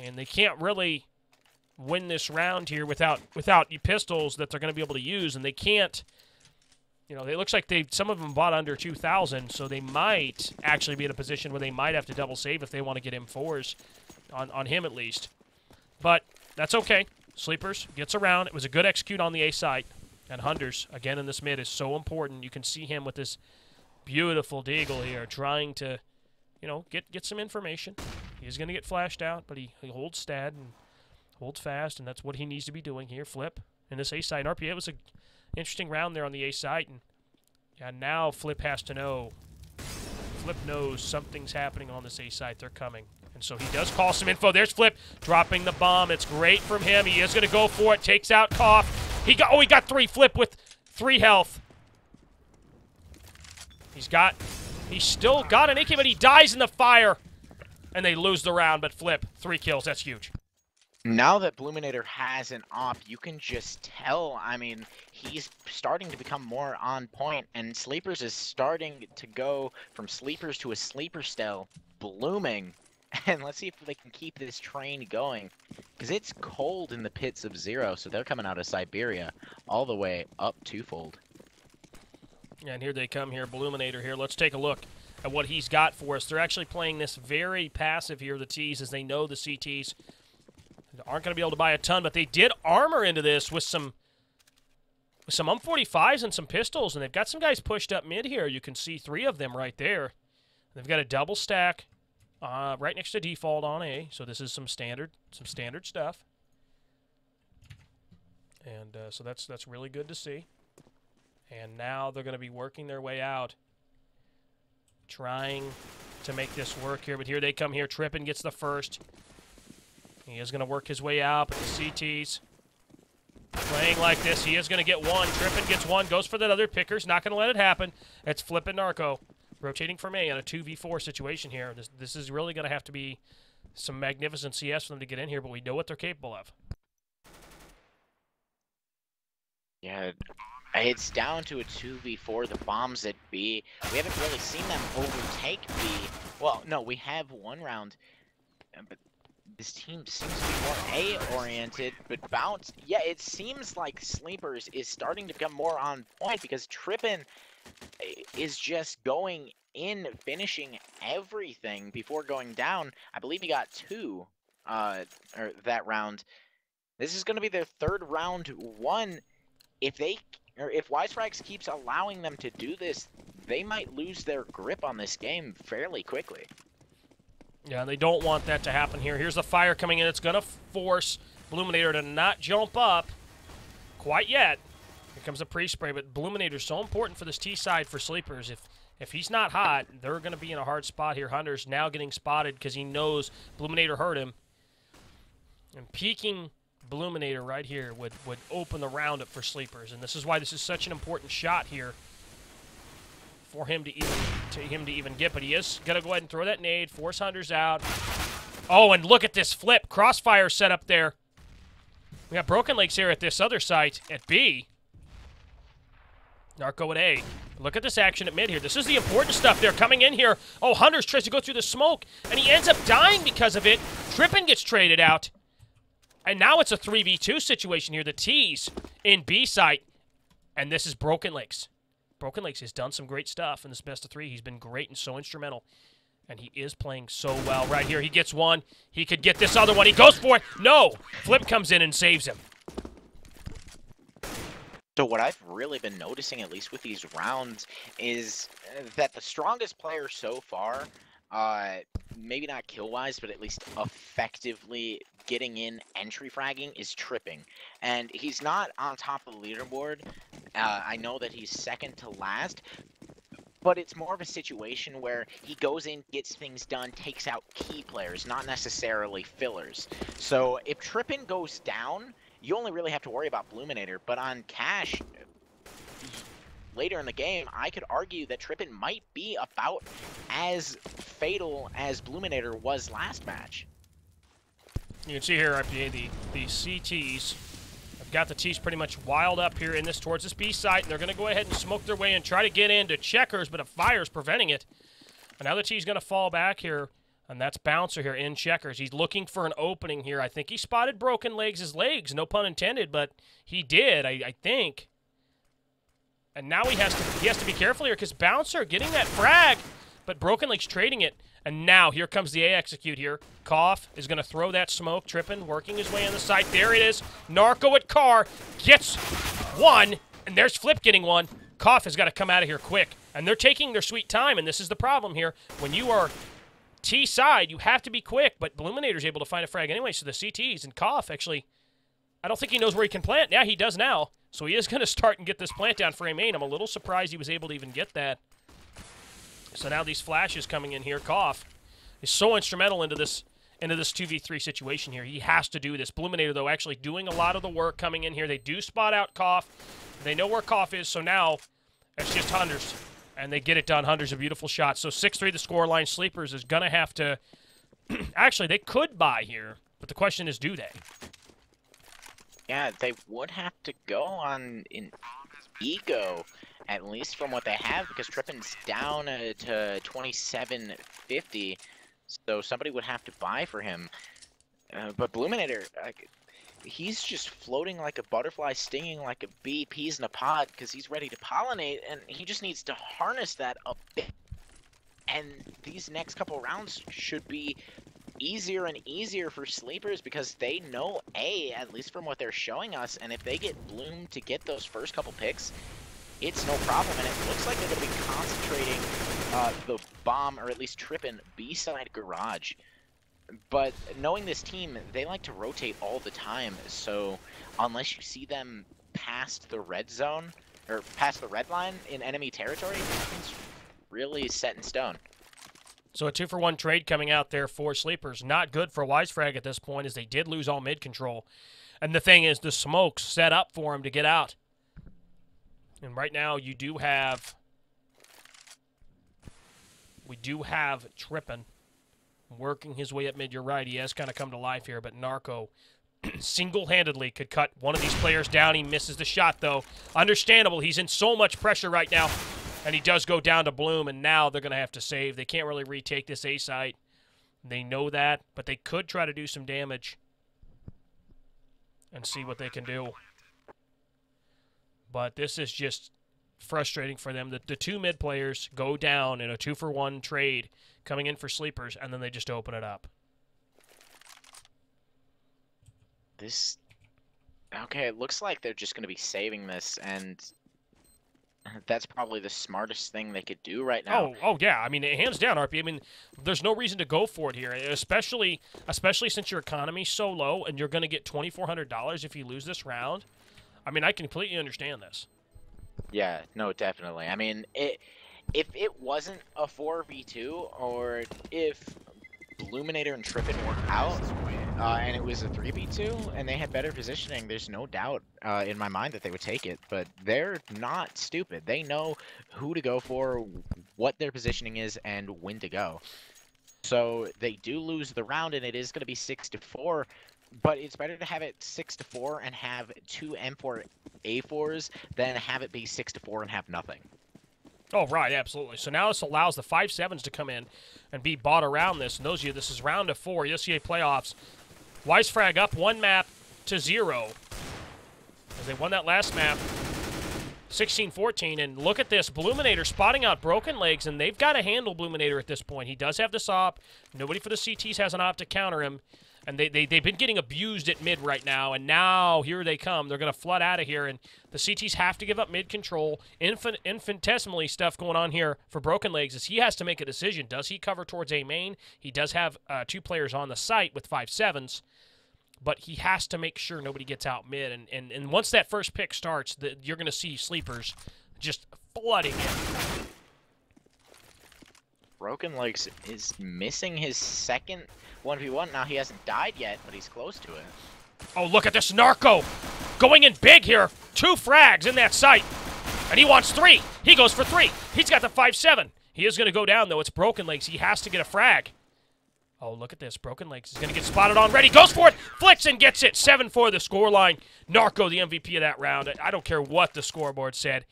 Speaker 1: and they can't really win this round here without pistols that they're going to be able to use, and they can't. You know, it looks like some of them bought under 2,000, so they might actually be in a position where they might have to double save if they want to get M4s on him at least. But that's okay. Sleepers gets around. It was a good execute on the A side. And Hunters, again in this mid, is so important. You can see him with this beautiful deagle here trying to, you know, get some information. He's going to get flashed out, but he holds stead and holds fast, and that's what he needs to be doing here. Flip in this A side. And RPA was an interesting round there on the A side. And yeah, now Flip has to know. Flip knows something's happening on this A side. They're coming. And so he does call some info. There's Flip dropping the bomb. It's great from him. He is going to go for it. Takes out Koff. He got 3. Flip with 3 health. He's still got an AK, but he dies in the fire. And they lose the round, but Flip, 3 kills. That's huge.
Speaker 2: Now that Bluminator has an op, you can just tell, I mean, he's starting to become more on point, and Sleepers is starting to go from Sleepers to a Sleeper still, blooming. And let's see if they can keep this train going, because it's cold in the pits of Zero, so they're coming out of Siberia all the way up twofold.
Speaker 1: Yeah, and here they come here, Bluminator here. Let's take a look at what he's got for us. They're actually playing this very passive here, the T's, as they know the CTs aren't going to be able to buy a ton, but they did armor into this with some M45s and some pistols, and they've got some guys pushed up mid here. You can see 3 of them right there. They've got a double stack right next to default on A, so this is some standard stuff. And so that's really good to see. And now they're going to be working their way out, trying to make this work here. But here they come here. Trippin gets the first. He is going to work his way out, but the CTs playing like this. He is going to get 1. Trippin gets 1, goes for that other Picker's. Not going to let it happen. It's Flip and Narco rotating from A in a 2v4 situation here. This is really going to have to be some magnificent CS for them to get in here, but we know what they're capable of.
Speaker 2: Yeah, it's down to a 2v4. The bombs at B. We haven't really seen them overtake B. Well, no, we have 1 round, but this team seems to be more A-oriented, but Bounce, yeah, it seems like Sleepers is starting to become more on point because Trippin is just going in, finishing everything before going down. I believe he got 2 that round. This is going to be their 3rd round 1. If Wisefrag keeps allowing them to do this, they might lose their grip on this game fairly quickly.
Speaker 1: Yeah, they don't want that to happen here. Here's the fire coming in. It's going to force Bluminator to not jump up quite yet. Here comes the pre-spray, but Bluminator's so important for this T side for Sleepers. If he's not hot, they're going to be in a hard spot here. Hunter's now getting spotted because he knows Bluminator hurt him. And peeking Bluminator right here would open the round up for Sleepers. And this is why this is such an important shot here for him to even get. But he is going to go ahead and throw that nade, force Hunters out. Oh, and look at this flip. Crossfire set up there. We got Broken Lakes here at this other site at B. Narco at A. Look at this action at mid here. This is the important stuff. They're coming in here. Oh, Hunters tries to go through the smoke, and he ends up dying because of it. Trippin gets traded out. And now it's a 3v2 situation here. The T's in B site, and this is Broken Lakes. Broken Lakes has done some great stuff in this best of 3. He's been great and so instrumental. And he is playing so well right here. He gets one. He could get this other one. He goes for it. No! Flip comes in and saves him.
Speaker 2: So what I've really been noticing, at least with these rounds, is that the strongest player so far, maybe not kill-wise, but at least effectively getting in entry fragging, is Tripping. And he's not on top of the leaderboard. I know that he's second to last, but it's more of a situation where he goes in, gets things done, takes out key players, not necessarily fillers. So if Trippin goes down, you only really have to worry about Bluminator, but on Cash, later in the game, I could argue that Trippin might be about as fatal as Bluminator was last match.
Speaker 1: You can see here, RPA, the CTs have got the T's pretty much wild up here in this towards this B site, and they're going to go ahead and smoke their way and try to get into Checkers, but a fire's preventing it. And now the T's going to fall back here, and that's Bouncer here in Checkers. He's looking for an opening here. I think he spotted Broken Legs' legs, no pun intended, but he did, I think. And now he has to be careful here because Bouncer getting that frag, but Broken Legs trading it. And now here comes the A execute here. Cough is going to throw that smoke. Trippin working his way on the site. There it is. Narco at Car gets one, and there's Flip getting one. Cough has got to come out of here quick. And they're taking their sweet time, and this is the problem here. When you are T side, you have to be quick, but Bluminator's able to find a frag anyway, so the CTs and Cough actually, I don't think he knows where he can plant. Yeah, he does now. So he is going to start and get this plant down for a main. I'm a little surprised he was able to even get that. So now these flashes coming in here. Cough is so instrumental into this 2v3 situation here. He has to do this. Bluminator, though, actually doing a lot of the work coming in here. They do spot out Cough. They know where Cough is, so now it's just Hunters. And they get it done. Hunters a beautiful shot. So 6-3 the scoreline. Sleepers is going to have to... Actually, they could buy here, but the question is, do they?
Speaker 2: Yeah, they would have to go on in Ego, at least from what they have, because Trippin's down to 2750, so somebody would have to buy for him. But Bluminator, he's just floating like a butterfly, stinging like a bee, peas in a pod, because he's ready to pollinate, and he just needs to harness that a bit. And these next couple rounds should be easier and easier for Sleepers because they know A, at least from what they're showing us, and if they get Bloom to get those first couple picks, it's no problem, and it looks like they're going to be concentrating the bomb, or at least Trippin, B-side garage. But knowing this team, they like to rotate all the time, so unless you see them past the red zone, or past the red line in enemy territory, it's really set in stone.
Speaker 1: So a 2-for-1 trade coming out there for Sleepers. Not good for Wisefrag at this point, as they did lose all mid control. And the thing is, the smoke's set up for him to get out. And right now, we do have Trippin working his way up mid. You're right, he has kind of come to life here, but Narco single-handedly could cut one of these players down. He misses the shot, though. Understandable. He's in so much pressure right now. And he does go down to Bloom, and now they're going to have to save. They can't really retake this A site. They know that, but they could try to do some damage and see what they can do. But this is just frustrating for them. The two mid players go down in a 2-for-1 trade coming in for Sleepers, and then they just open it up.
Speaker 2: Okay, it looks like they're just going to be saving this, and That's probably the smartest thing they could do right now.
Speaker 1: Oh yeah. I mean, hands down, RP. I mean, there's no reason to go for it here, especially since your economy's so low and you're going to get $2,400 if you lose this round. I mean, I completely understand this.
Speaker 2: Yeah, no, definitely. I mean, if it wasn't a 4v2, or if Illuminator and Trippin were out, and it was a 3v2, and they had better positioning, there's no doubt in my mind that they would take it. But they're not stupid. They know who to go for, what their positioning is, and when to go. So they do lose the round, and it is going to be 6-4. But it's better to have it 6-4 and have 2 M4 A4s than have it be 6-4 and have nothing.
Speaker 1: Oh, right, absolutely. So now this allows the 5-7s to come in and be bought around this. And those of you, this is round of 4, ESEA playoffs. Wisefrag up 1 map to 0. As they won that last map, 16-14. And look at this, Bluminator spotting out Broken Legs, and they've got to handle Bluminator at this point. He does have this op. Nobody for the CTs has an op to counter him. And they've been getting abused at mid right now, and now here they come. They're going to flood out of here, and the CTs have to give up mid control. Infinitesimally stuff going on here for Broken Legs is he has to make a decision. Does he cover towards A main? He does have 2 players on the site with 5-7s, but he has to make sure nobody gets out mid. And once that first pick starts, you're going to see Sleepers just flooding in.
Speaker 2: Broken Legs is missing his second 1v1. Now he hasn't died yet, but he's close to it.
Speaker 1: Oh, look at this Narco going in big here. 2 frags in that site, and he wants 3. He goes for 3. He's got the 5-7. He is going to go down, though. It's Broken Legs. He has to get a frag. Oh, look at this. Broken Legs is going to get spotted on. Ready, goes for it. Flicks and gets it. 7-4 the scoreline. Narco, the MVP of that round. I don't care what the scoreboard said.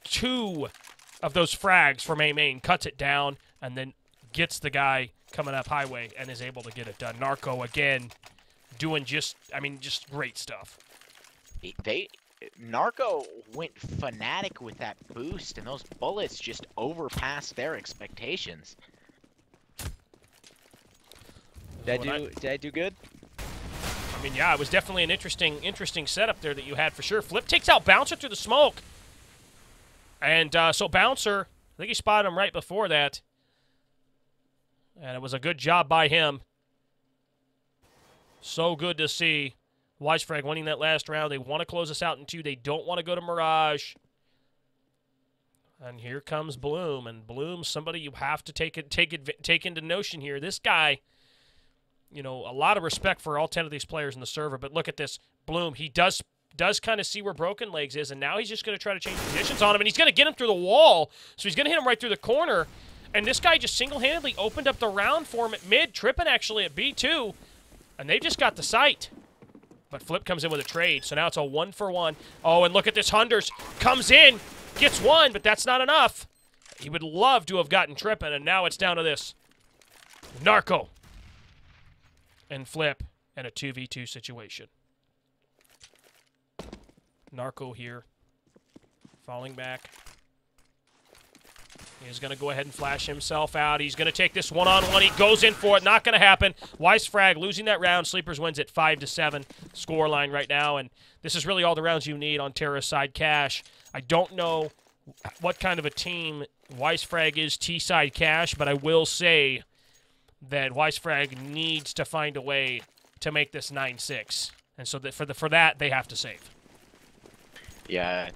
Speaker 1: 2 of those frags from A main, cuts it down, and then gets the guy coming up highway and is able to get it done. Narco, again, doing just great stuff.
Speaker 2: Narco went fanatic with that boost, and those bullets just overpassed their expectations. Did I do good?
Speaker 1: I mean, yeah, it was definitely an interesting setup there that you had for sure. Flip takes out Bouncer through the smoke. And so Bouncer, I think he spotted him right before that. And it was a good job by him. So good to see Wisefrag winning that last round. They want to close us out in 2. They don't want to go to Mirage. And here comes Bloom. And Bloom's somebody you have to take into notion here. This guy, you know, a lot of respect for all 10 of these players in the server. But look at this. Bloom, he does kind of see where Broken Legs is, and now he's just going to try to change positions on him, and he's going to get him through the wall. So he's going to hit him right through the corner. And this guy just single-handedly opened up the round for him at mid, tripping actually at B2. And they just got the site. But Flip comes in with a trade, so now it's a 1-for-1. Oh, and look at this. Hunders comes in, gets 1, but that's not enough. He would love to have gotten tripping, and now it's down to this. Narco and Flip in a 2v2 situation. Narco here, falling back. He's going to go ahead and flash himself out. He's going to take this one-on-one. He goes in for it. Not going to happen. Wisefrag losing that round. Sleepers wins at 5-7 scoreline right now. And this is really all the rounds you need on Terra's side cash. I don't know what kind of a team Wisefrag is T-side cash, but I will say that Wisefrag needs to find a way to make this 9-6. And so that for that, they have to save.
Speaker 2: Yeah.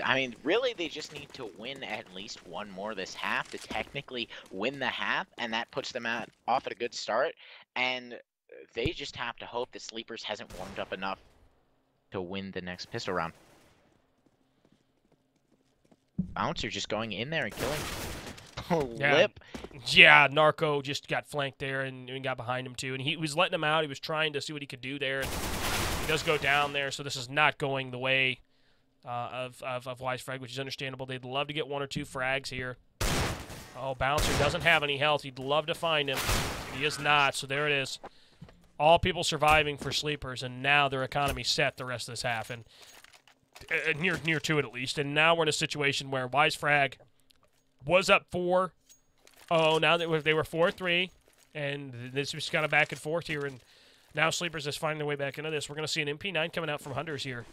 Speaker 2: I mean, really, they just need to win at least 1 more this half to technically win the half, and that puts them off at a good start. And they just have to hope that Sleepers hasn't warmed up enough to win the next pistol round. Bouncer just going in there and killing Lip.
Speaker 1: Yeah, Narco just got flanked there and got behind him too. And he was letting him out. He was trying to see what he could do there. And he does go down there, so this is not going the way of Wisefrag, which is understandable. They'd love to get 1 or 2 frags here. Oh, Bouncer doesn't have any health. He'd love to find him. He is not, so there it is. All people surviving for Sleepers, and now their economy set the rest of this half, and near to it at least. And now we're in a situation where Wisefrag was up 4. Oh, now they were 4-3, and this was kind of back and forth here, and now Sleepers is finding their way back into this. We're going to see an MP9 coming out from Hunters here.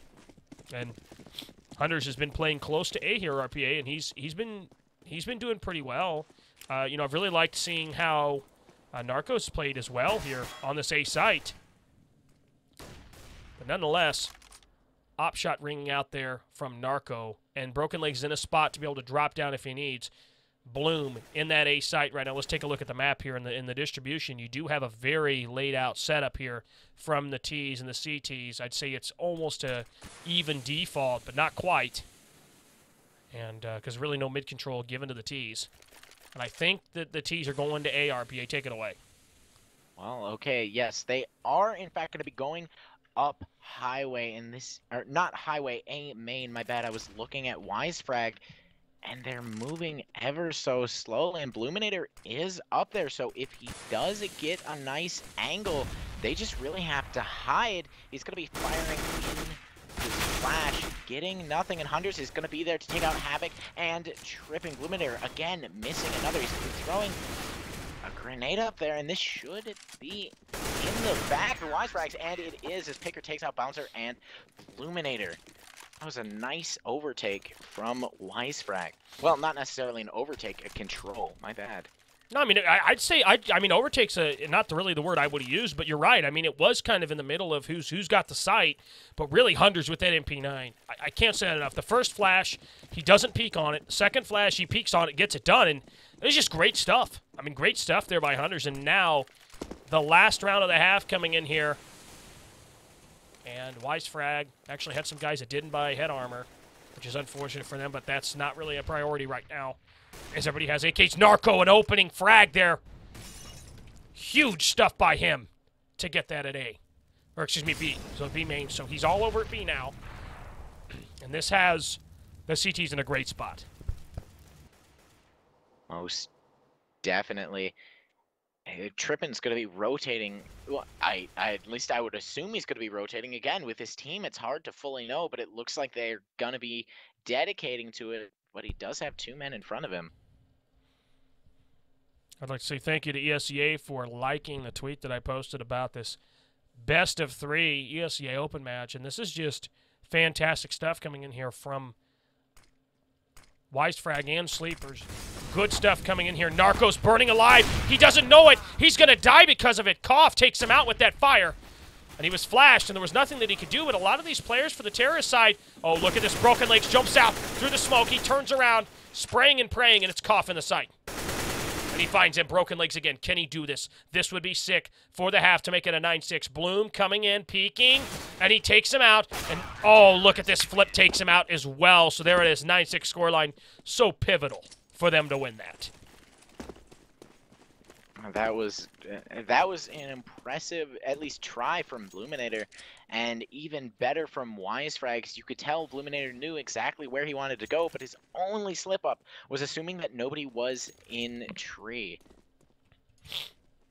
Speaker 1: And Hunters has been playing close to A here, RPA, and he's been doing pretty well. You know, I've really liked seeing how Narcos played as well here on this A site. But nonetheless, op shot ringing out there from Narco, and Broken Legs in a spot to be able to drop down if he needs. Bloom in that A site right now. Let's take a look at the map here in the distribution. You do have a very laid out setup here from the T's and the CT's. I'd say it's almost a even default, but not quite. And because really no mid control given to the T's. And I think that the T's are going to A. RPA. Take it away.
Speaker 2: Well, okay, yes, they are in fact going to be going up highway in this, or not highway, A main, my bad. I was looking at Wisefrag. And they're moving ever so slowly, and Bluminator is up there, so if he does get a nice angle, they just really have to hide. He's going to be firing in his flash, getting nothing, and Hunters is going to be there to take out Havoc, and tripping Bluminator, again, missing another. He's throwing a grenade up there, and this should be in the back for Wisefrags, and it is, as Picker takes out Bouncer and Bluminator. That was a nice overtake from Wisefrag. Well, not necessarily an overtake, a control. My bad.
Speaker 1: No, I mean, I'd say, I mean, overtake's not really the word I would have used, but you're right. I mean, it was kind of in the middle of who's got the sight, but really Hunters with that MP9. I can't say that enough. The first flash, he doesn't peek on it. The second flash, he peeks on it, gets it done, and it was just great stuff. I mean, great stuff there by Hunters, and now the last round of the half coming in here. And Wisefrag actually had some guys that didn't buy head armor, which is unfortunate for them, but that's not really a priority right now, as everybody has AKs. Narco, an opening frag there. Huge stuff by him to get that at A. Or, excuse me, B. So B main. So he's all over at B now. And this has the CT's in a great spot.
Speaker 2: Most definitely. Trippin's going to be rotating. Well, at least I would assume he's going to be rotating again with his team. It's hard to fully know, but it looks like they're going to be dedicating to it. But he does have 2 men in front of him.
Speaker 1: I'd like to say thank you to ESEA for liking the tweet that I posted about this best of 3 ESEA Open match. And this is just fantastic stuff coming in here from Wisefrag and Sleepers. Good stuff coming in here. Narco's burning alive. He doesn't know it. He's going to die because of it. Cough takes him out with that fire. And he was flashed, and there was nothing that he could do. But a lot of these players for the terrorist side, oh, look at this. Broken Legs jumps out through the smoke. He turns around, spraying and praying, and it's Cough in the sight. And he finds him. Broken Legs again. Can he do this? This would be sick for the half to make it a 9-6. Bloom coming in, peeking, and he takes him out. And, oh, look at this. Flip takes him out as well. So there it is, 9-6 scoreline. So pivotal for them to win that.
Speaker 2: That was an impressive, at least, try from Bluminator, and even better from Wisefrag, because you could tell Bluminator knew exactly where he wanted to go, but his only slip-up was assuming that nobody was in tree.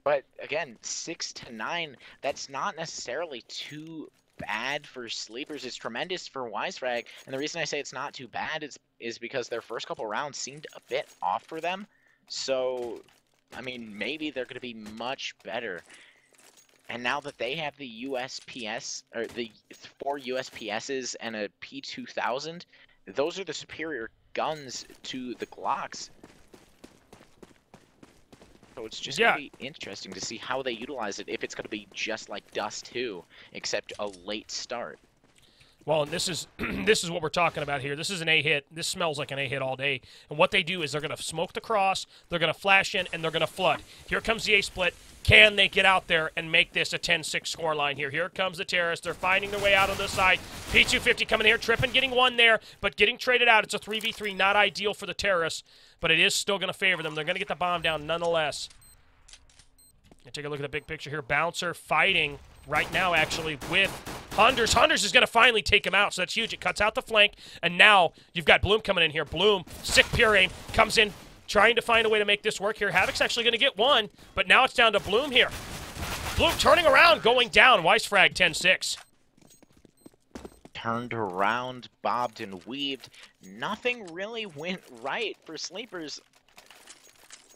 Speaker 2: But, again, 6-9, that's not necessarily too bad for Sleepers. It's tremendous for Wisefrag, and the reason I say it's not too bad is because their first couple rounds seemed a bit off for them, so I mean, maybe they're going to be much better. And now that they have the USPS, or the 4 USPSs and a P2000, those are the superior guns to the Glocks. So it's just going to be interesting to see how they utilize it, if it's going to be just like Dust 2, except a late start.
Speaker 1: Well, and this is this is what we're talking about here. This is an A hit. This smells like an A hit all day. And what they do is they're going to smoke the cross, they're going to flash in, and they're going to flood. Here comes the A split. Can they get out there and make this a 10-6 score line here? Here comes the terrorists. They're finding their way out on the side. P250 coming here. Trippin getting one there, but getting traded out. It's a 3v3. Not ideal for the terrorists, but it is still going to favor them. They're going to get the bomb down nonetheless. And take a look at the big picture here. Bouncer fighting right now, actually, with Hunters. Hunters is going to finally take him out, so that's huge. It cuts out the flank, and now you've got Bloom coming in here. Bloom, sick pure aim, comes in, trying to find a way to make this work here. Havoc's actually going to get one, but now it's down to Bloom here. Bloom turning around, going down. Wisefrag 10-6.
Speaker 2: Turned around, bobbed and weaved. Nothing really went right for Sleepers.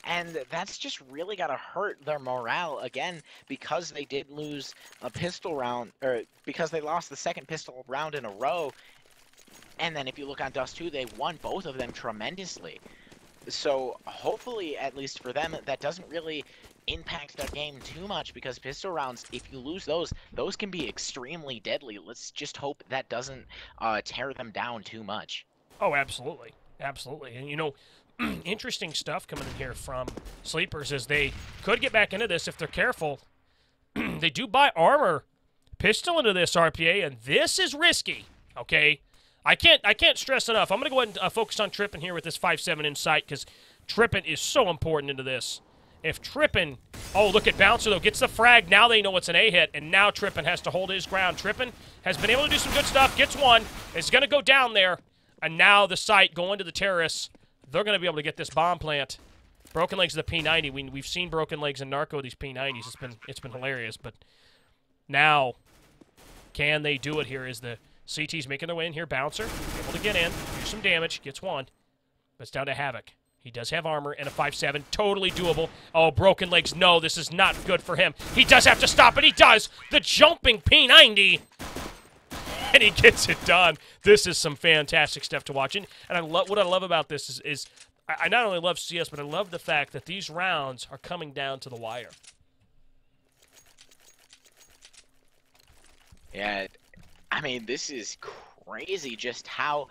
Speaker 2: And that's just really got to hurt their morale, again, because they did lose a pistol round, or because they lost the second pistol round in a row. And then if you look on Dust 2, they won both of them tremendously. So hopefully, at least for them, that doesn't really impact their game too much, because pistol rounds, if you lose those can be extremely deadly. Let's just hope that doesn't tear them down too much.
Speaker 1: Oh, absolutely. Absolutely. And, you know, interesting stuff coming in here from Sleepers is they could get back into this if they're careful. They do buy armor pistol into this RPA, and this is risky, okay? I can't stress enough. I'm going to go ahead and focus on Trippin here with this 5-7 insight, because Trippin is so important into this. If Trippin, oh, look at Bouncer, though, gets the frag, now they know it's an A hit, and now Trippin has to hold his ground. Trippin has been able to do some good stuff, gets one, is going to go down there, and now the site going to the terrorists. They're going to be able to get this bomb plant. Broken Legs of the P90. We've seen Broken Legs and Narco, these P90s. It's been hilarious, but now can they do it here? Is the CT's making their way in here. Bouncer, able to get in, do some damage, gets one. But it's down to Havoc. He does have armor and a 5-7, totally doable. Oh, Broken Legs, no, this is not good for him. He does have to stop it, he does! The jumping P90! And he gets it done. This is some fantastic stuff to watch. And what I love about this is I not only love CS, but I love the fact that these rounds are coming down to the wire.
Speaker 2: Yeah, I mean, this is crazy just how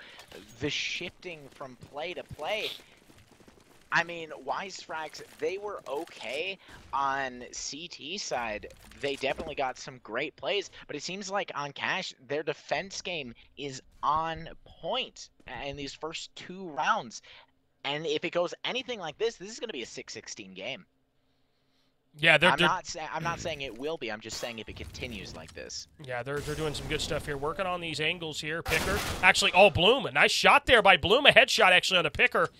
Speaker 2: the shifting from play to play. I mean, Wisefrags, they were okay on CT side. They definitely got some great plays, but it seems like on Cash, their defense game is on point in these first 2 rounds. And if it goes anything like this is going to be a 6-16 game.
Speaker 1: Yeah,
Speaker 2: I'm not saying it will be. I'm just saying if it continues like this.
Speaker 1: Yeah, they're doing some good stuff here. Working on these angles here. Picker. Actually, oh, Bloom. A nice shot there by Bloom. A headshot actually on a Picker.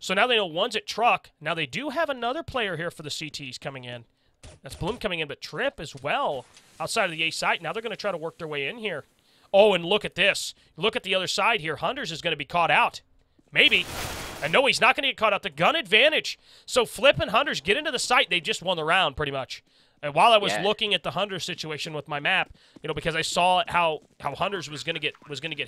Speaker 1: So now they know one's at Truck. Now they do have another player here for the CTs coming in. That's Bloom coming in, but Trip as well outside of the A site. Now they're going to try to work their way in here. Oh, and look at this. Look at the other side here. Hunters is going to be caught out. Maybe. And no, he's not going to get caught out. The gun advantage. So Flip and Hunters get into the site. They just won the round pretty much. And while I was looking at the Hunters situation with my map, you know, because I saw how Hunters was gonna get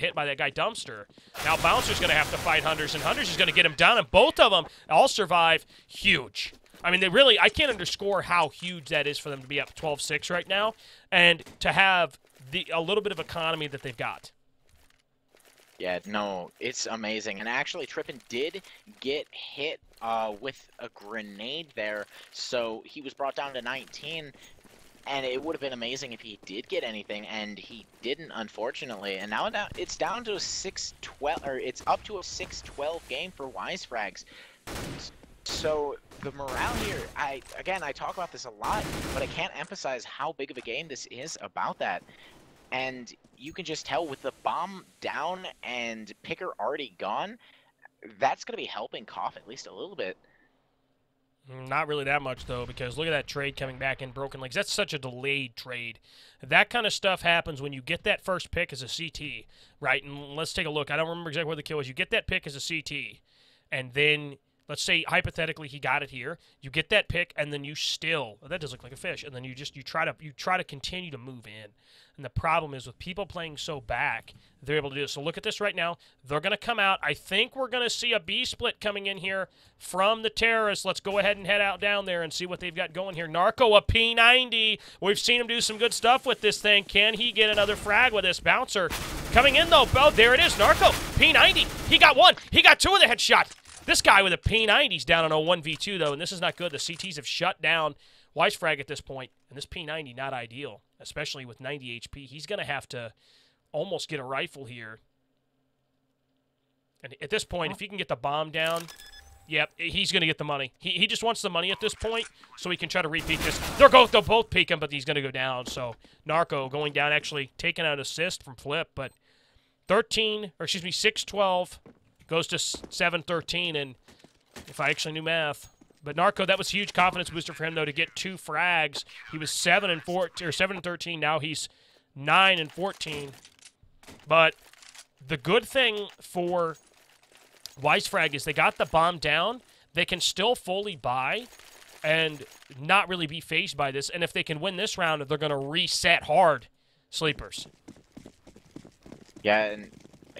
Speaker 1: hit by that guy Dumpster. Now Bouncer's gonna have to fight Hunters, and Hunters is gonna get him down, and both of them all survive. Huge. I mean, I can't underscore how huge that is for them to be up 12-6 right now, and to have a little bit of economy that they've got.
Speaker 2: Yeah, no, it's amazing. And actually, Trippin did get hit with a grenade there, so he was brought down to 19, and it would have been amazing if he did get anything, and he didn't, unfortunately. And now it's down to a 6-12, or it's up to a 6-12 game for Wisefrags. So the morale here, I talk about this a lot, but I can't emphasize how big of a game this is about that. And you can just tell with the bomb down and Picker already gone, that's going to be helping Cough at least a little bit.
Speaker 1: Not really that much, though, because look at that trade coming back in Broken Legs. That's such a delayed trade. That kind of stuff happens when you get that first pick as a CT, right? And let's take a look. I don't remember exactly where the kill was. You get that pick as a CT, and then let's say, hypothetically, he got it here. You get that pick, and then you still, that does look like a fish, and then you try to continue to move in. And the problem is with people playing so back, they're able to do this. So look at this right now. They're going to come out. I think we're going to see a B split coming in here from the terrorists. Let's go ahead and head out down there and see what they've got going here. Narco, a P90. We've seen him do some good stuff with this thing. Can he get another frag with this Bouncer? Coming in, though. Oh, there it is. Narco, P90. He got one. He got two of the headshot. This guy with a P90's down on a 1v2, though, and this is not good. The CTs have shut down Wisefrag at this point, and this P90 not ideal, especially with 90 HP. He's going to have to almost get a rifle here. And at this point, if he can get the bomb down, yep, he's going to get the money. He just wants the money at this point so he can try to repeat this. They'll both peek him, but he's going to go down. So Narco going down, actually taking out an assist from Flip, but 6-12 goes to 7-13, and if I actually knew math. But Narco, that was a huge confidence booster for him, though, to get 2 frags. He was 7-14 or 7-13. Now he's 9-14. But the good thing for Wisefrag is they got the bomb down. They can still fully buy and not really be phased by this. And if they can win this round, they're going to reset hard, Sleepers.
Speaker 2: Yeah, and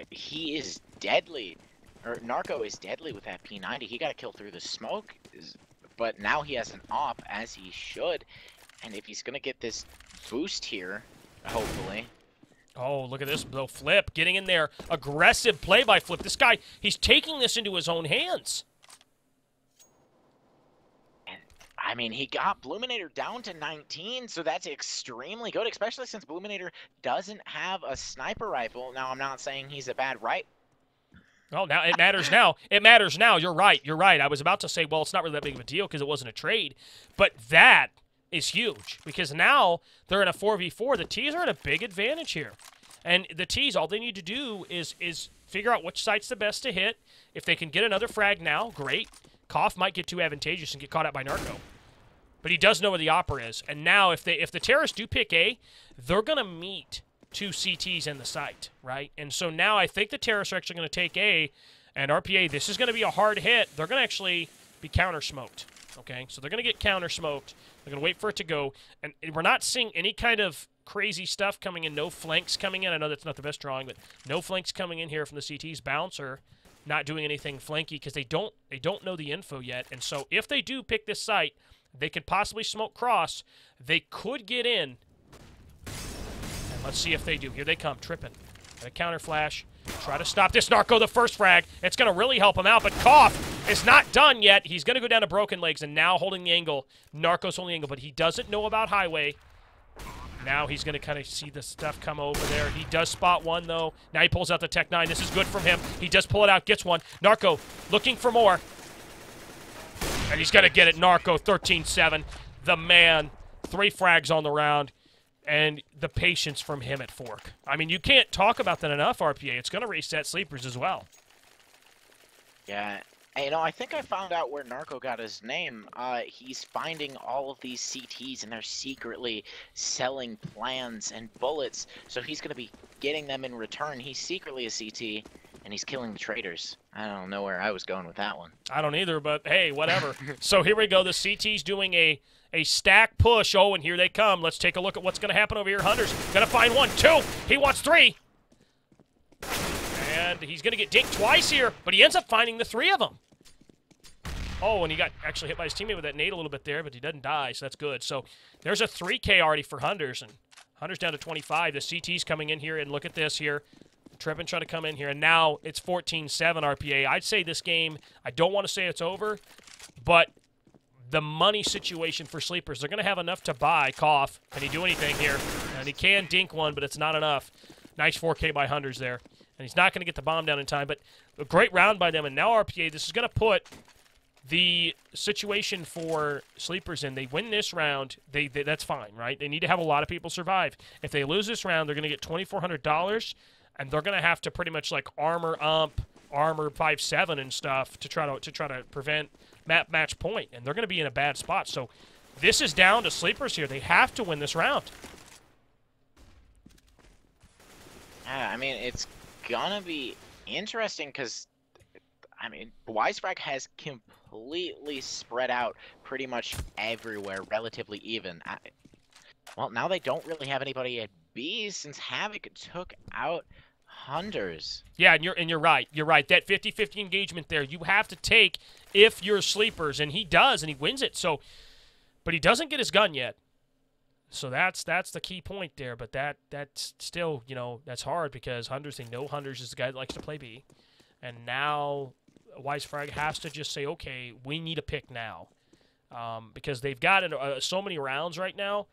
Speaker 2: he is deadly. Or Narco is deadly with that P90. He got to kill through the smoke. But now he has an op, as he should. And if he's going to get this boost here, hopefully.
Speaker 1: Oh, look at this, though. Flip getting in there. Aggressive play by Flip. This guy, he's taking this into his own hands.
Speaker 2: And, I mean, he got Bluminator down to 19, so that's extremely good, especially since Bluminator doesn't have a sniper rifle. Now, I'm not saying he's a bad right.
Speaker 1: Oh, now it matters now. It matters now. You're right. You're right. I was about to say, well, it's not really that big of a deal because it wasn't a trade. But that is huge because now they're in a 4v4. The T's are at a big advantage here. And the T's, all they need to do is figure out which site's the best to hit. If they can get another frag now, great. Koff might get too advantageous and get caught out by Narco. But he does know where the opera is. And now if the terrorists do pick A, they're going to meet 2 CTs in the site, right? And so now I think the terrorists are actually going to take A, and RPA, this is going to be a hard hit. They're going to actually be counter-smoked, okay? So they're going to get counter-smoked. They're going to wait for it to go, and we're not seeing any kind of crazy stuff coming in, no flanks coming in. I know that's not the best drawing, but no flanks coming in here from the CTs. Bouncer not doing anything flanky because they don't know the info yet, and so if they do pick this site, they could possibly smoke cross. They could get in. Let's see if they do. Here they come, tripping. And a counter flash. Try to stop this Narco, the first frag. It's going to really help him out, but Koff is not done yet. He's going to go down to broken legs and now holding the angle. Narco's holding the angle, but he doesn't know about highway. Now he's going to kind of see the stuff come over there. He does spot one, though. Now he pulls out the Tech 9. This is good from him. He does pull it out, gets one. Narco looking for more. And he's going to get it. Narco, 13-7. The man. 3 frags on the round. And the patience from him at Fork. I mean, you can't talk about that enough, RPA. It's going to reset sleepers as well.
Speaker 2: Yeah. And, you know, I think I found out where Narco got his name. He's finding all of these CTs, and they're secretly selling plans and bullets. So he's going to be getting them in return. He's secretly a CT, and he's killing the traders. I don't know where I was going with that one.
Speaker 1: I don't either, but hey, whatever. So here we go. The CT's doing a stack push. Oh, and here they come. Let's take a look at what's going to happen over here. Hunter's going to find 1, 2. He wants 3. And he's going to get dinked twice here, but he ends up finding the 3 of them. Oh, and he got actually hit by his teammate with that nade a little bit there, but he doesn't die, so that's good. So there's a 3K already for Hunters, and Hunter's down to 25. The CT's coming in here, and look at this here. Trippin trying to come in here, and now it's 14-7 RPA. I'd say this game, I don't want to say it's over, but the money situation for sleepers, they're going to have enough to buy Koff. Can he do anything here? And he can dink one, but it's not enough. Nice 4K by Hunters there. And he's not going to get the bomb down in time, but a great round by them. And now RPA, this is going to put the situation for sleepers in. They win this round, that's fine, right? They need to have a lot of people survive. If they lose this round, they're going to get $2,400, and they're going to have to pretty much like armor 5-7 and stuff to try to prevent map match point, and they're going to be in a bad spot. So this is down to sleepers here. They have to win this round.
Speaker 2: I mean, it's gonna be interesting because, I mean, Wisefrag has completely spread out pretty much everywhere, relatively even. Well, now they don't really have anybody at B since Havoc took out Hunters.
Speaker 1: Yeah, and you're right. You're right. That 50-50 engagement there, you have to take if you're sleepers, and he does, and he wins it. So, but he doesn't get his gun yet. So that's the key point there. But that's still, you know, that's hard because Hunters, they know Hunters is the guy that likes to play B, and now Wisefrag has to just say, okay, we need a pick now, because they've got so many rounds right now.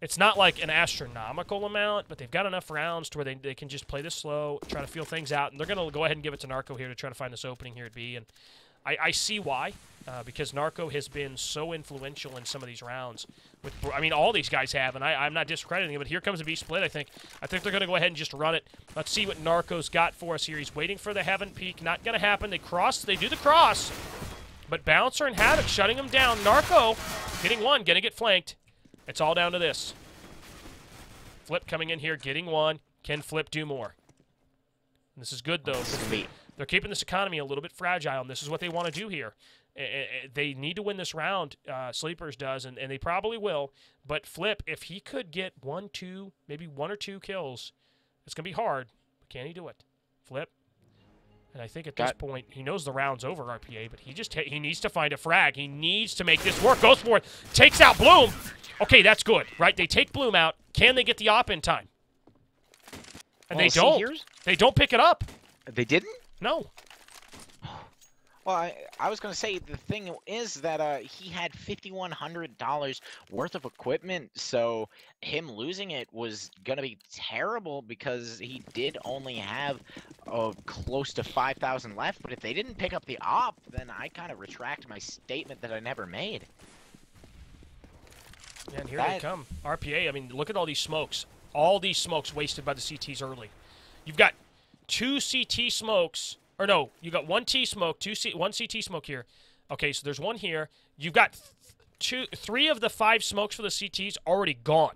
Speaker 1: It's not like an astronomical amount, but they've got enough rounds to where they can just play this slow, try to feel things out, and they're going to go ahead and give it to Narco here to try to find this opening here at B. And I see why, because Narco has been so influential in some of these rounds. I mean, all these guys have, and I'm not discrediting it, but here comes a B split, I think. I think they're going to go ahead and just run it. Let's see what Narco's got for us here. He's waiting for the heaven peak. Not going to happen. They do the cross, but Bouncer and Havoc shutting him down. Narco getting one, going to get flanked. It's all down to this. Flip coming in here, getting one. Can Flip do more? And this is good, though. They're keeping this economy a little bit fragile, and this is what they want to do here. They need to win this round, Sleepers does, and they probably will. But Flip, if he could get 1, 2, maybe 1 or 2 kills, it's going to be hard. But can he do it? Flip. And I think at this point, he knows the round's over, RPA, but he needs to find a frag. He needs to make this work. Goes for it. Takes out Bloom. Okay, that's good, right? They take Bloom out. Can they get the op in time? And they don't. They don't pick it up.
Speaker 2: They didn't?
Speaker 1: No.
Speaker 2: Well, I was going to say, the thing is that he had $5,100 worth of equipment, so him losing it was going to be terrible because he did only have close to 5,000 left. But if they didn't pick up the op, then I kind of retract my statement that I never made.
Speaker 1: Yeah, and here they come. RPA, I mean, look at all these smokes. All these smokes wasted by the CTs early. You've got 2 CT smokes. Or no, you got 1 T smoke, 1 CT smoke here. Okay, so there's 1 here. You've got 3 of the 5 smokes for the CTs already gone.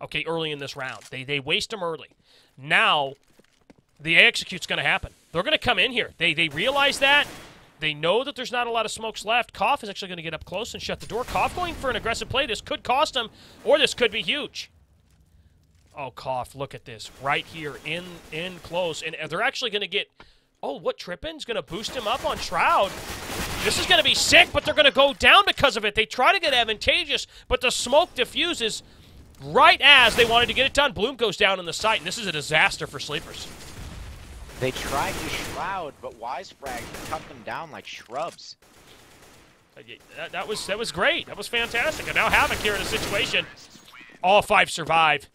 Speaker 1: Okay, early in this round. They waste them early. Now, the execute's going to happen. They're going to come in here. They realize that. They know that there's not a lot of smokes left. Koff is actually going to get up close and shut the door. Koff going for an aggressive play. This could cost him, or this could be huge. Oh, Koff, look at this. Right here, in close. And they're actually going to get... Oh, what, Trippin's going to boost him up on Shroud. This is going to be sick, but they're going to go down because of it. They try to get advantageous, but the smoke diffuses right as they wanted to get it done. Bloom goes down in the site, and this is a disaster for Sleepers.
Speaker 2: They tried to Shroud, but Wisefrag cut them down like shrubs.
Speaker 1: That was great. That was fantastic. And now Havoc here in a situation. All 5 survive.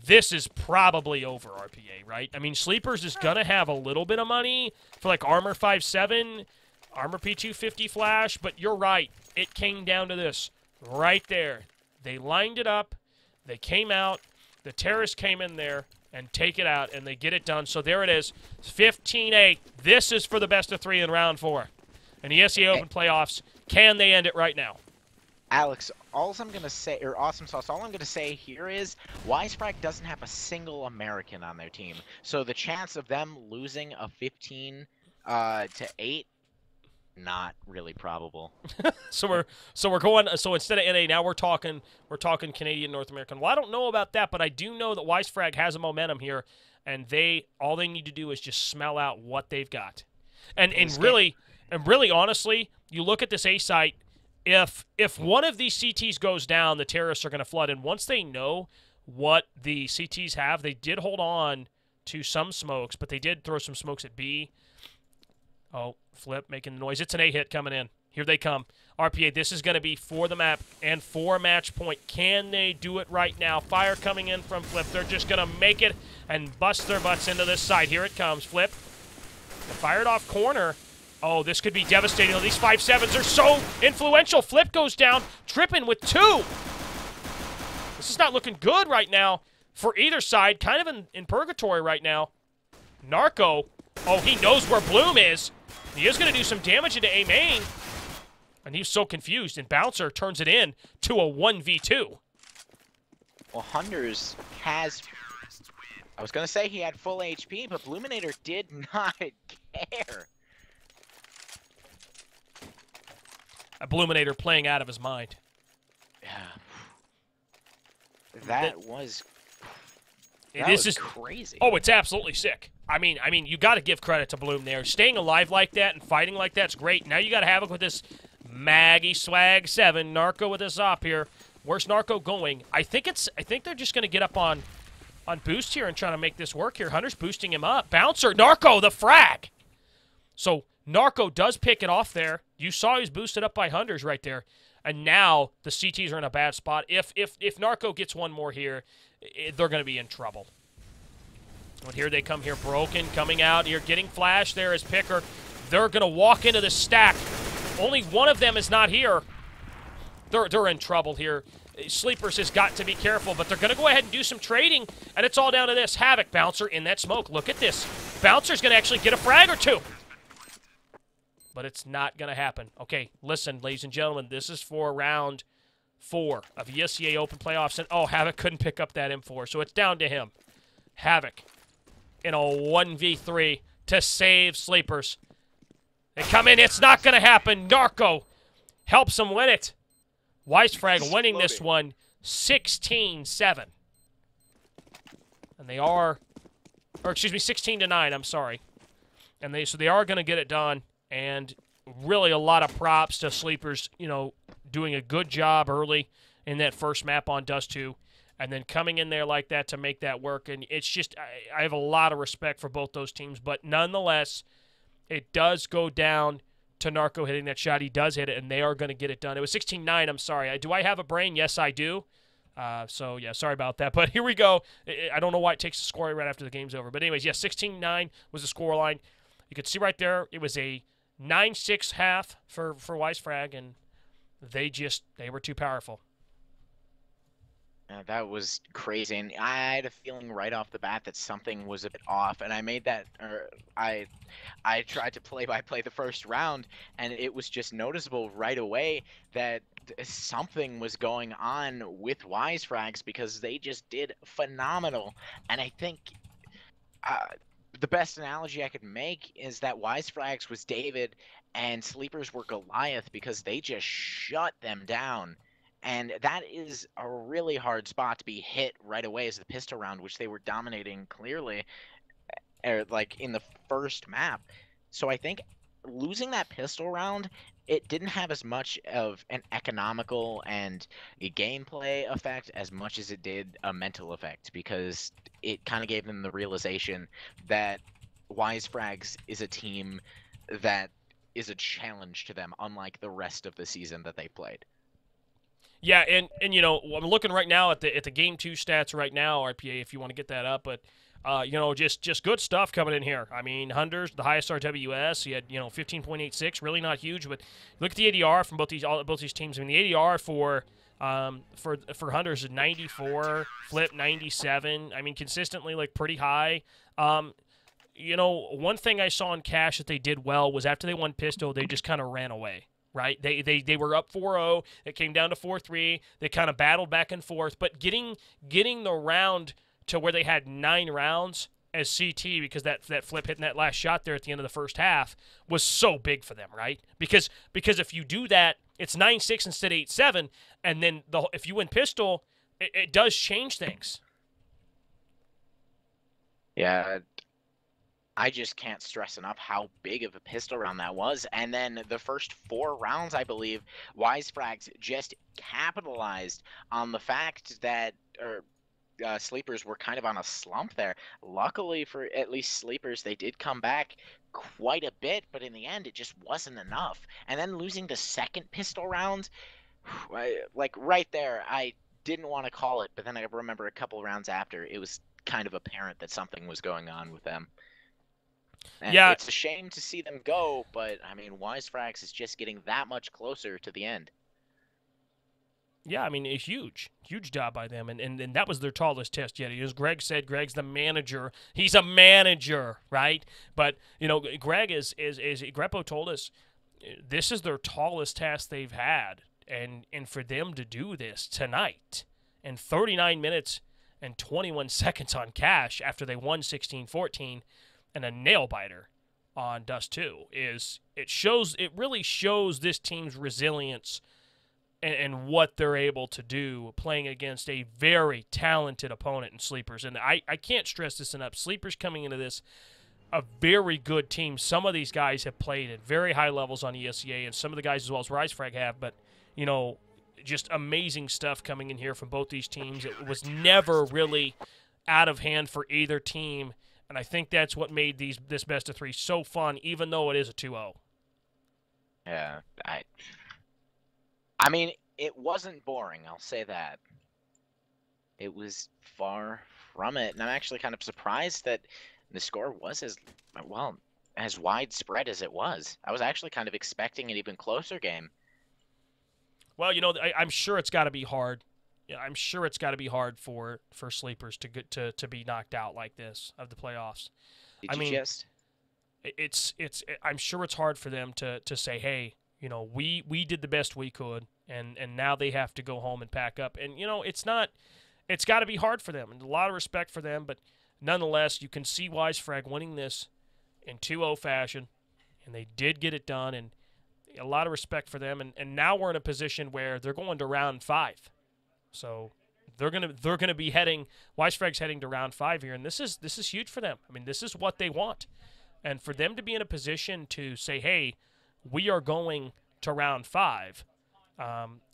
Speaker 1: This is probably over, RPA, right? I mean, Sleepers is going to have a little bit of money for, like, Armor 5.7, Armor P250 Flash, but you're right. It came down to this right there. They lined it up. They came out. The Terrorists came in there and take it out, and they get it done. So there it is, 15-8. This is for the best of 3 in round 4. And the ESEA Open playoffs, can they end it right now?
Speaker 2: Alex, all I'm going to say, or Awesome Sauce, all I'm going to say here is Wisefrag doesn't have a single American on their team. So the chance of them losing a 15 to 8, not really probable.
Speaker 1: So we're going, so instead of NA, now we're talking Canadian, North American. Well, I don't know about that, but I do know that Wisefrag has a momentum here, and all they need to do is just smell out what they've got. And really honestly, you look at this A site. If one of these CTs goes down, the Terrorists are going to flood. And once they know what the CTs have, they did hold on to some smokes, but they did throw some smokes at B. Oh, Flip making the noise. It's an A hit coming in. Here they come. RPA, this is going to be for the map and for match point. Can they do it right now? Fire coming in from Flip. They're just going to make it and bust their butts into this side. Here it comes. Flip. The fired off corner. Oh, this could be devastating. These 5.7s are so influential. Flip goes down. Trippin with 2. This is not looking good right now for either side. Kind of in purgatory right now. Narco. Oh, he knows where Bloom is. He is going to do some damage into A main. And he's so confused. And Bouncer turns it in to a 1v2.
Speaker 2: Well, Hunters has... I was going to say he had full HP, but Bluminator did not care.
Speaker 1: A Bluminator playing out of his mind.
Speaker 2: Yeah. That was crazy.
Speaker 1: Oh, it's absolutely sick. I mean, you got to give credit to Bloom there. Staying alive like that and fighting like that's great. Now you got to Havoc with this Maggie Swag 7, Narco with this op here. Where's Narco going? I think they're just going to get up on boost here and try to make this work here. Hunter's boosting him up. Bouncer, Narco, the frag. So Narco does pick it off there. You saw he was boosted up by Hunters right there. And now the CTs are in a bad spot. If Narco gets one more here, they're going to be in trouble. But here they come here, Broken coming out here, getting flash there as Picker. They're going to walk into the stack. Only one of them is not here. They're in trouble here. Sleepers has got to be careful, but they're going to go ahead and do some trading, and it's all down to this. Havoc, Bouncer in that smoke. Look at this. Bouncer's going to actually get a frag or 2. But it's not going to happen. Okay, listen, ladies and gentlemen, this is for round 4 of ESEA Open Playoffs. And, oh, Havoc couldn't pick up that M4, so it's down to him. Havoc in a 1v3 to save Sleepers. They come in. It's not going to happen. Narco helps them win it. Wisefrag winning this one 16-7. And they are, or excuse me, 16-9, I'm sorry. and so they are going to get it done. And really, a lot of props to Sleepers, doing a good job early in that first map on Dust 2, and then coming in there like that to make that work. And it's just, I have a lot of respect for both those teams, but nonetheless, it does go down to Narco hitting that shot. He does hit it, and they are going to get it done. It was 16-9. I'm sorry. Do I have a brain? Yes, I do. So, yeah, sorry about that. But here we go. I don't know why it takes the score right after the game's over. But anyways, 16-9 was the scoreline. You could see right there it was a 9-6 half for Wisefrag, and they were too powerful.
Speaker 2: That was crazy, and I had a feeling right off the bat that something was a bit off, and I made that, or I tried to play-by-play the first round, and it was just noticeable right away that something was going on with Wisefrags because they just did phenomenal, and I think the best analogy I could make is that Wisefrags was David and Sleepers were Goliath because they just shut them down. And that is a really hard spot to be hit right away as the pistol round, which they were dominating clearly, like in the first map. So I think losing that pistol round, it didn't have as much of an economical and a gameplay effect as much as it did a mental effect, because it kind of gave them the realization that Wisefrags is a team that is a challenge to them, unlike the rest of the season that they played.
Speaker 1: Yeah, and I'm looking right now at the game 2 stats right now, RPA, if you want to get that up, but just good stuff coming in here. I mean, Hunders, the highest RWS, he had 15.86, really not huge, but look at the ADR from both these teams. I mean, the ADR for Hunters is 94, Flip 97. I mean, consistently like pretty high. One thing I saw in Cash that they did well was after they won Pistol, they just kind of ran away. Right, they were up 4-0. It came down to 4-3. They kind of battled back and forth, but getting the round to where they had 9 rounds as CT, because that Flip hitting that last shot there at the end of the first half was so big for them, right? Because if you do that, it's 9-6 instead of 8-7, and then if you win Pistol, it does change things.
Speaker 2: Yeah. I just can't stress enough how big of a pistol round that was. And then the first 4 rounds, I believe, Wisefrags just capitalized on the fact that Sleepers were kind of on a slump there. Luckily for at least Sleepers, they did come back quite a bit, but in the end, it just wasn't enough. And then losing the second pistol round, like right there, I didn't want to call it, but then I remember a couple rounds after, it was kind of apparent that something was going on with them. And
Speaker 1: yeah,
Speaker 2: it's a shame to see them go, but I mean, Wisefrags is just getting that much closer to the end.
Speaker 1: Yeah, I mean, a huge job by them, and that was their tallest test yet. As Greg said, Greg's the manager. He's a manager, right? But Greg is Grepo told us, this is their tallest test they've had, and for them to do this tonight in 39 minutes and 21 seconds on Cash after they won 16-14. And a nail biter on Dust 2 it really shows this team's resilience and what they're able to do playing against a very talented opponent in Sleepers. And I can't stress this enough. Sleepers coming into this, a very good team. Some of these guys have played at very high levels on ESEA, and some of the guys as well as Wisefrag have, but just amazing stuff coming in here from both these teams. It was never really out of hand for either team. And I think that's what made this best of 3 so fun, even though it is a 2-0.
Speaker 2: Yeah, I mean, it wasn't boring, I'll say that. It was far from it, and I'm actually kind of surprised that the score was as widespread as it was. I was actually kind of expecting an even closer game.
Speaker 1: Well, I'm sure it's got to be hard. Yeah, I'm sure it's got to be hard for Sleepers to be knocked out like this of the playoffs. I'm sure it's hard for them to say, hey, we did the best we could, and now they have to go home and pack up. And it's got to be hard for them, and a lot of respect for them. But nonetheless, you can see Wisefrag winning this in 2-0 fashion, and they did get it done, and a lot of respect for them. And now we're in a position where they're going to round 5. So they're gonna be Wisefrag's heading to round 5 here, and this is huge for them. I mean, this is what they want. And for them to be in a position to say, hey, we are going to round 5,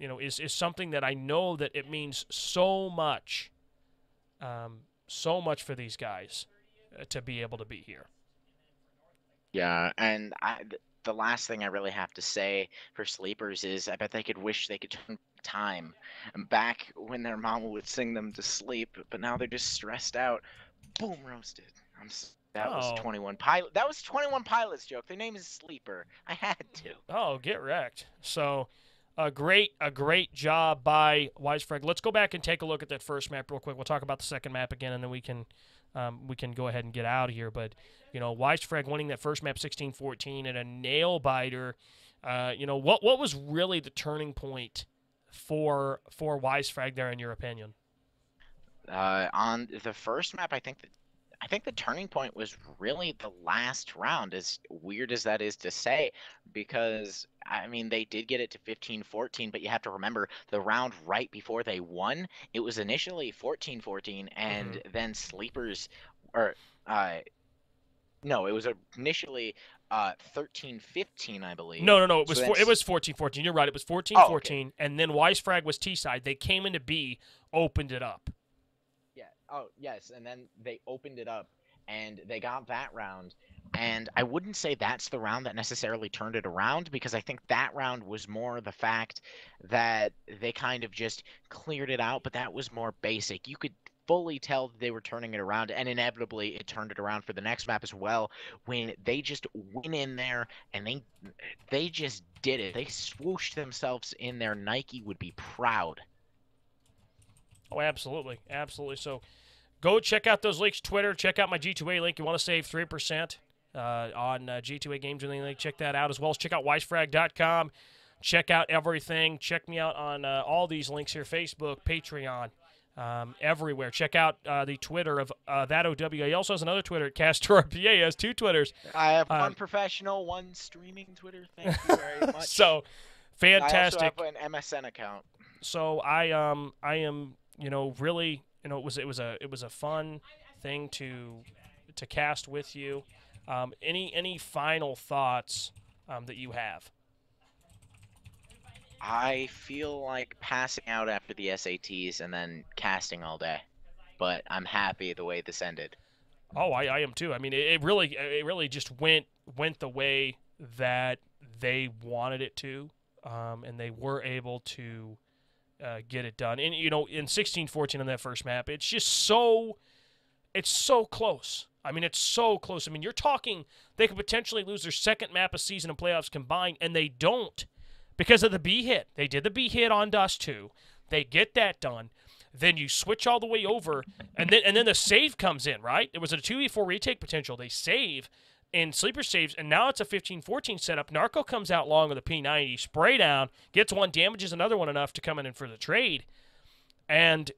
Speaker 1: is something that I know that it means so much for these guys to be able to be here.
Speaker 2: Yeah, and the last thing I really have to say for sleepers is I bet they could wish they could turn time back when their mama would sing them to sleep, but now they're just stressed out. Boom, roasted. That was
Speaker 1: Oh.
Speaker 2: 21 Pilot. That was 21 Pilots joke. Their name is Sleeper. I had to.
Speaker 1: Oh, get wrecked. So, a great job by Wisefrag. Let's go back and take a look at that first map real quick. We'll talk about the second map again, and then we can go ahead and get out of here. But Wisefrag winning that first map 16-14 and a nail biter. What was really the turning point for Wisefrag there, in your opinion?
Speaker 2: On the first map, I think the turning point was really the last round, as weird as that is to say, because, I mean, they did get it to 15-14, but you have to remember the round right before they won, it was initially 14-14, and then Sleepers, no, it was initially 13-15, I believe.
Speaker 1: No, it was it was 14-14. You're right. It was 14-14,
Speaker 2: okay.
Speaker 1: And then Wisefrag was T-side. They came into B, opened it up.
Speaker 2: Yeah. Oh, yes. And then they opened it up, and they got that round. And I wouldn't say that's the round that necessarily turned it around, because I think that round was more the fact that they kind of just cleared it out, but that was more basic. You could fully tell that they were turning it around, and inevitably it turned it around for the next map as well, when they just went in there and they just did it. They swooshed themselves in there. Nike would be proud.
Speaker 1: Oh, absolutely. So go check out those links, Twitter. Check out my G2A link. You want to save 3% on G2A games and anything. Check that out, as well as check out wisefrag.com. Check out everything. Check me out on all these links here, Facebook, Patreon, everywhere. Check out the Twitter of that OW. He also has another Twitter at CasterRPA. He has 2 Twitters.
Speaker 2: I have one professional, one streaming Twitter. Thank you very much.
Speaker 1: So, fantastic.
Speaker 2: I also have an MSN account.
Speaker 1: So I am really, it was a fun thing to cast with you. Any final thoughts that you have?
Speaker 2: I feel like passing out after the SATs and then casting all day, but I'm happy the way this ended.
Speaker 1: Oh, I am too. I mean, it really just went the way that they wanted it to, and they were able to get it done. And in 16-14 on that first map, it's so close. I mean, it's so close. I mean, you're talking they could potentially lose their second map of season and playoffs combined, and they don't, because of the B hit. They did the B hit on Dust 2. They get that done. Then you switch all the way over, and then the save comes in, right? It was a 2v4 retake potential. They save, and Sleeper saves, and now it's a 15-14 setup. Narco comes out long with a P90, spray down, gets one, damages another one enough to come in for the trade. And,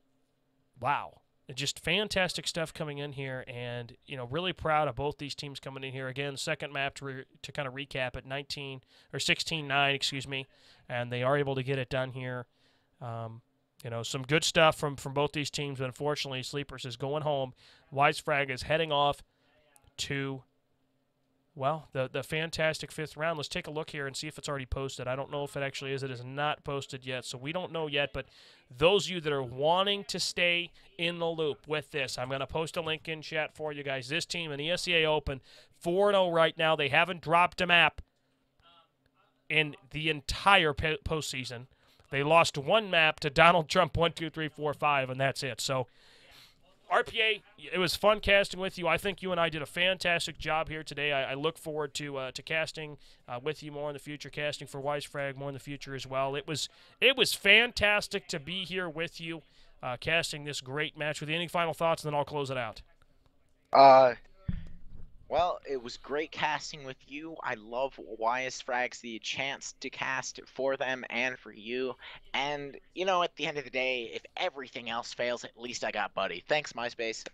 Speaker 1: wow. Just fantastic stuff coming in here, and really proud of both these teams coming in here. Again, second map to kind of recap at 16-9, excuse me, and they are able to get it done here. Some good stuff from both these teams, but unfortunately, Sleepers is going home. Wisefrag is heading off to, well, the fantastic 5th round. Let's take a look here and see if it's already posted. I don't know if it actually is. It is not posted yet, so we don't know yet. But those of you that are wanting to stay in the loop with this, I'm going to post a link in chat for you guys. This team in the ESEA Open, 4-0 right now. They haven't dropped a map in the entire postseason. They lost one map to Donald Trump 1, 2, 3, 4, 5, and that's it. So, RPA, it was fun casting with you. I think you and I did a fantastic job here today. I look forward to casting with you more in the future, casting for Wisefrag more in the future as well. It was fantastic to be here with you, casting this great match with you. Any final thoughts, and then I'll close it out.
Speaker 2: Well, it was great casting with you. I love Wisefrag's the chance to cast for them and for you. And, at the end of the day, if everything else fails, at least I got Buddy. Thanks, MySpace.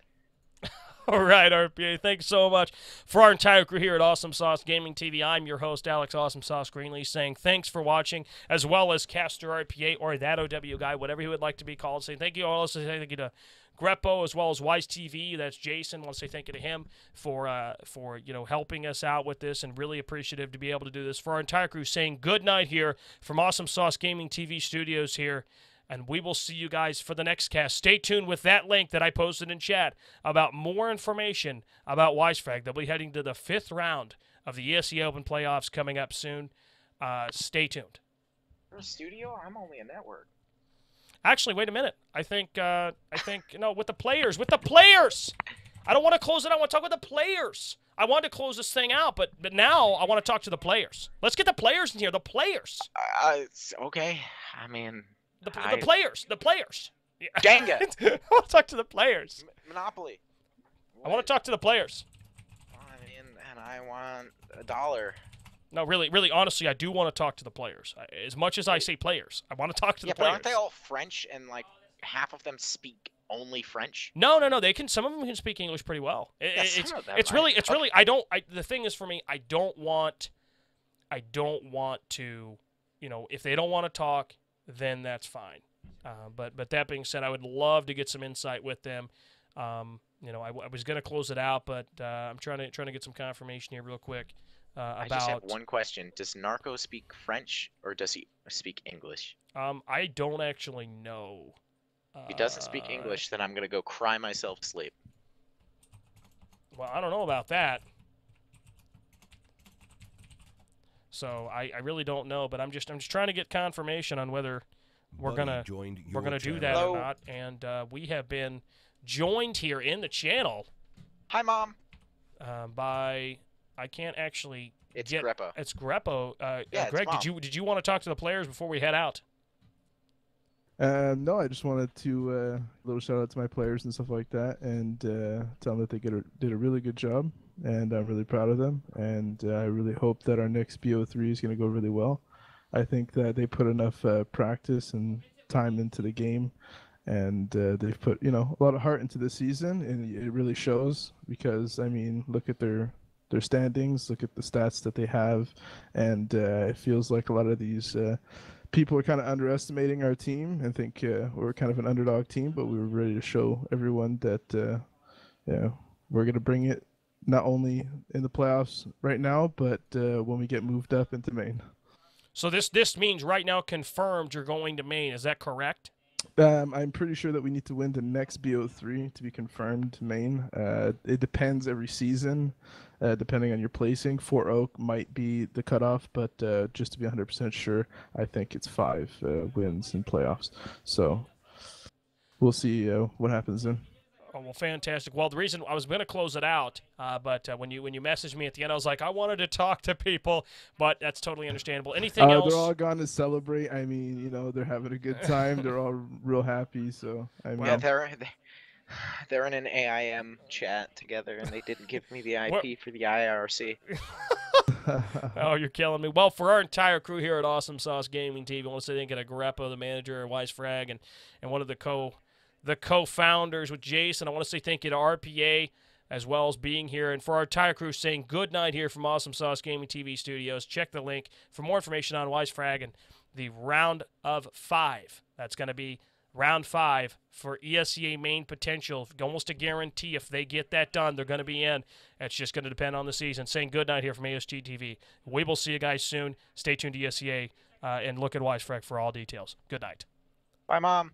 Speaker 1: All right, RPA, thanks so much. For our entire crew here at Awesome Sauce Gaming TV, I'm your host, Alex Awesome Sauce Greenlee, saying thanks for watching, as well as Caster RPA or that OW guy, whatever he would like to be called. Saying thank you all. Also, thank you to Greppo as well as Wise TV. That's Jason. I want to say thank you to him for helping us out with this, and really appreciative to be able to do this. For our entire crew, saying good night here from Awesome Sauce Gaming TV studios here. And we will see you guys for the next cast. Stay tuned with that link that I posted in chat about more information about Wisefrag. They'll be heading to the 5th round of the ESEA Open playoffs coming up soon. Stay tuned.
Speaker 2: For a studio, I'm only a network.
Speaker 1: Actually, wait a minute. I think no, with the players. I don't want to close it. I want to talk with the players. I wanted to close this thing out, but now I want to talk to the players. Let's get the players in here. The players.
Speaker 2: Okay. I mean,
Speaker 1: the players. The players. Yeah.
Speaker 2: Jenga.
Speaker 1: I want to talk to the players.
Speaker 2: Monopoly.
Speaker 1: I want to talk to the players.
Speaker 2: I mean, and I want $1.
Speaker 1: No, really, honestly, I do want to talk to the players. As much as I say players, I want to talk to the players.
Speaker 2: Yeah, but aren't they all French, and like half of them speak only French?
Speaker 1: No. They can. Some of them can speak English pretty well. It's really. The thing is, for me, I don't want to. If they don't want to talk, then that's fine. But that being said, I would love to get some insight with them. I was going to close it out, but I'm trying to get some confirmation here real quick.
Speaker 2: I just have one question. Does Narco speak French, or does he speak English?
Speaker 1: I don't actually know.
Speaker 2: If he doesn't speak English, then I'm going to go cry myself to sleep.
Speaker 1: Well, I don't know about that. So I really don't know, but I'm just trying to get confirmation on whether we're gonna do that or not. And we have been joined here in the channel.
Speaker 2: Hi, Mom.
Speaker 1: By I can't actually.
Speaker 2: It's Greppo.
Speaker 1: It's Greppo.
Speaker 2: Yeah,
Speaker 1: Greg,
Speaker 2: it's
Speaker 1: did you want to talk to the players before we head out?
Speaker 3: No, I just wanted to little shout out to my players and stuff like that, and tell them that they did a really good job, and I'm really proud of them. And I really hope that our next BO3 is going to go really well. I think that they put enough practice and time into the game, and they've put a lot of heart into the season, and it really shows. Because I mean, look at their standings, look at the stats that they have, and it feels like a lot of these people are kind of underestimating our team and think we're kind of an underdog team, but we were ready to show everyone that we're going to bring it not only in the playoffs right now, but when we get moved up into Maine.
Speaker 1: So this means right now confirmed you're going to Maine. Is that correct?
Speaker 3: I'm pretty sure that we need to win the next BO3 to be confirmed Maine. It depends every season, depending on your placing. Fort Oak might be the cutoff, but just to be 100% sure, I think it's 5 wins in playoffs. So we'll see what happens then.
Speaker 1: Oh, well, fantastic. Well, the reason I was going to close it out, but when you messaged me at the end, I was like, I wanted to talk to people, but that's totally understandable. Anything else?
Speaker 3: They're all gone to celebrate. I mean, they're having a good time. They're all real happy. So I mean,
Speaker 2: yeah, they're in an AIM chat together, and they didn't give me the IP for the IRC.
Speaker 1: Oh, you're killing me. Well, for our entire crew here at Awesome Sauce Gaming TV, I want to say thank you to Greppo, the manager, Wisefrag, and one of the co-founders with Jason. I want to say thank you to RPA as well as being here. And for our entire crew, saying good night here from Awesome Sauce Gaming TV studios. Check the link for more information on Wisefrag and the round of 5. That's going to be round 5 for ESEA main potential. Almost a guarantee if they get that done, they're going to be in. It's just going to depend on the season. Saying good night here from ASG TV. We will see you guys soon. Stay tuned to ESEA and look at Wisefrag for all details. Good night.
Speaker 2: Bye, Mom.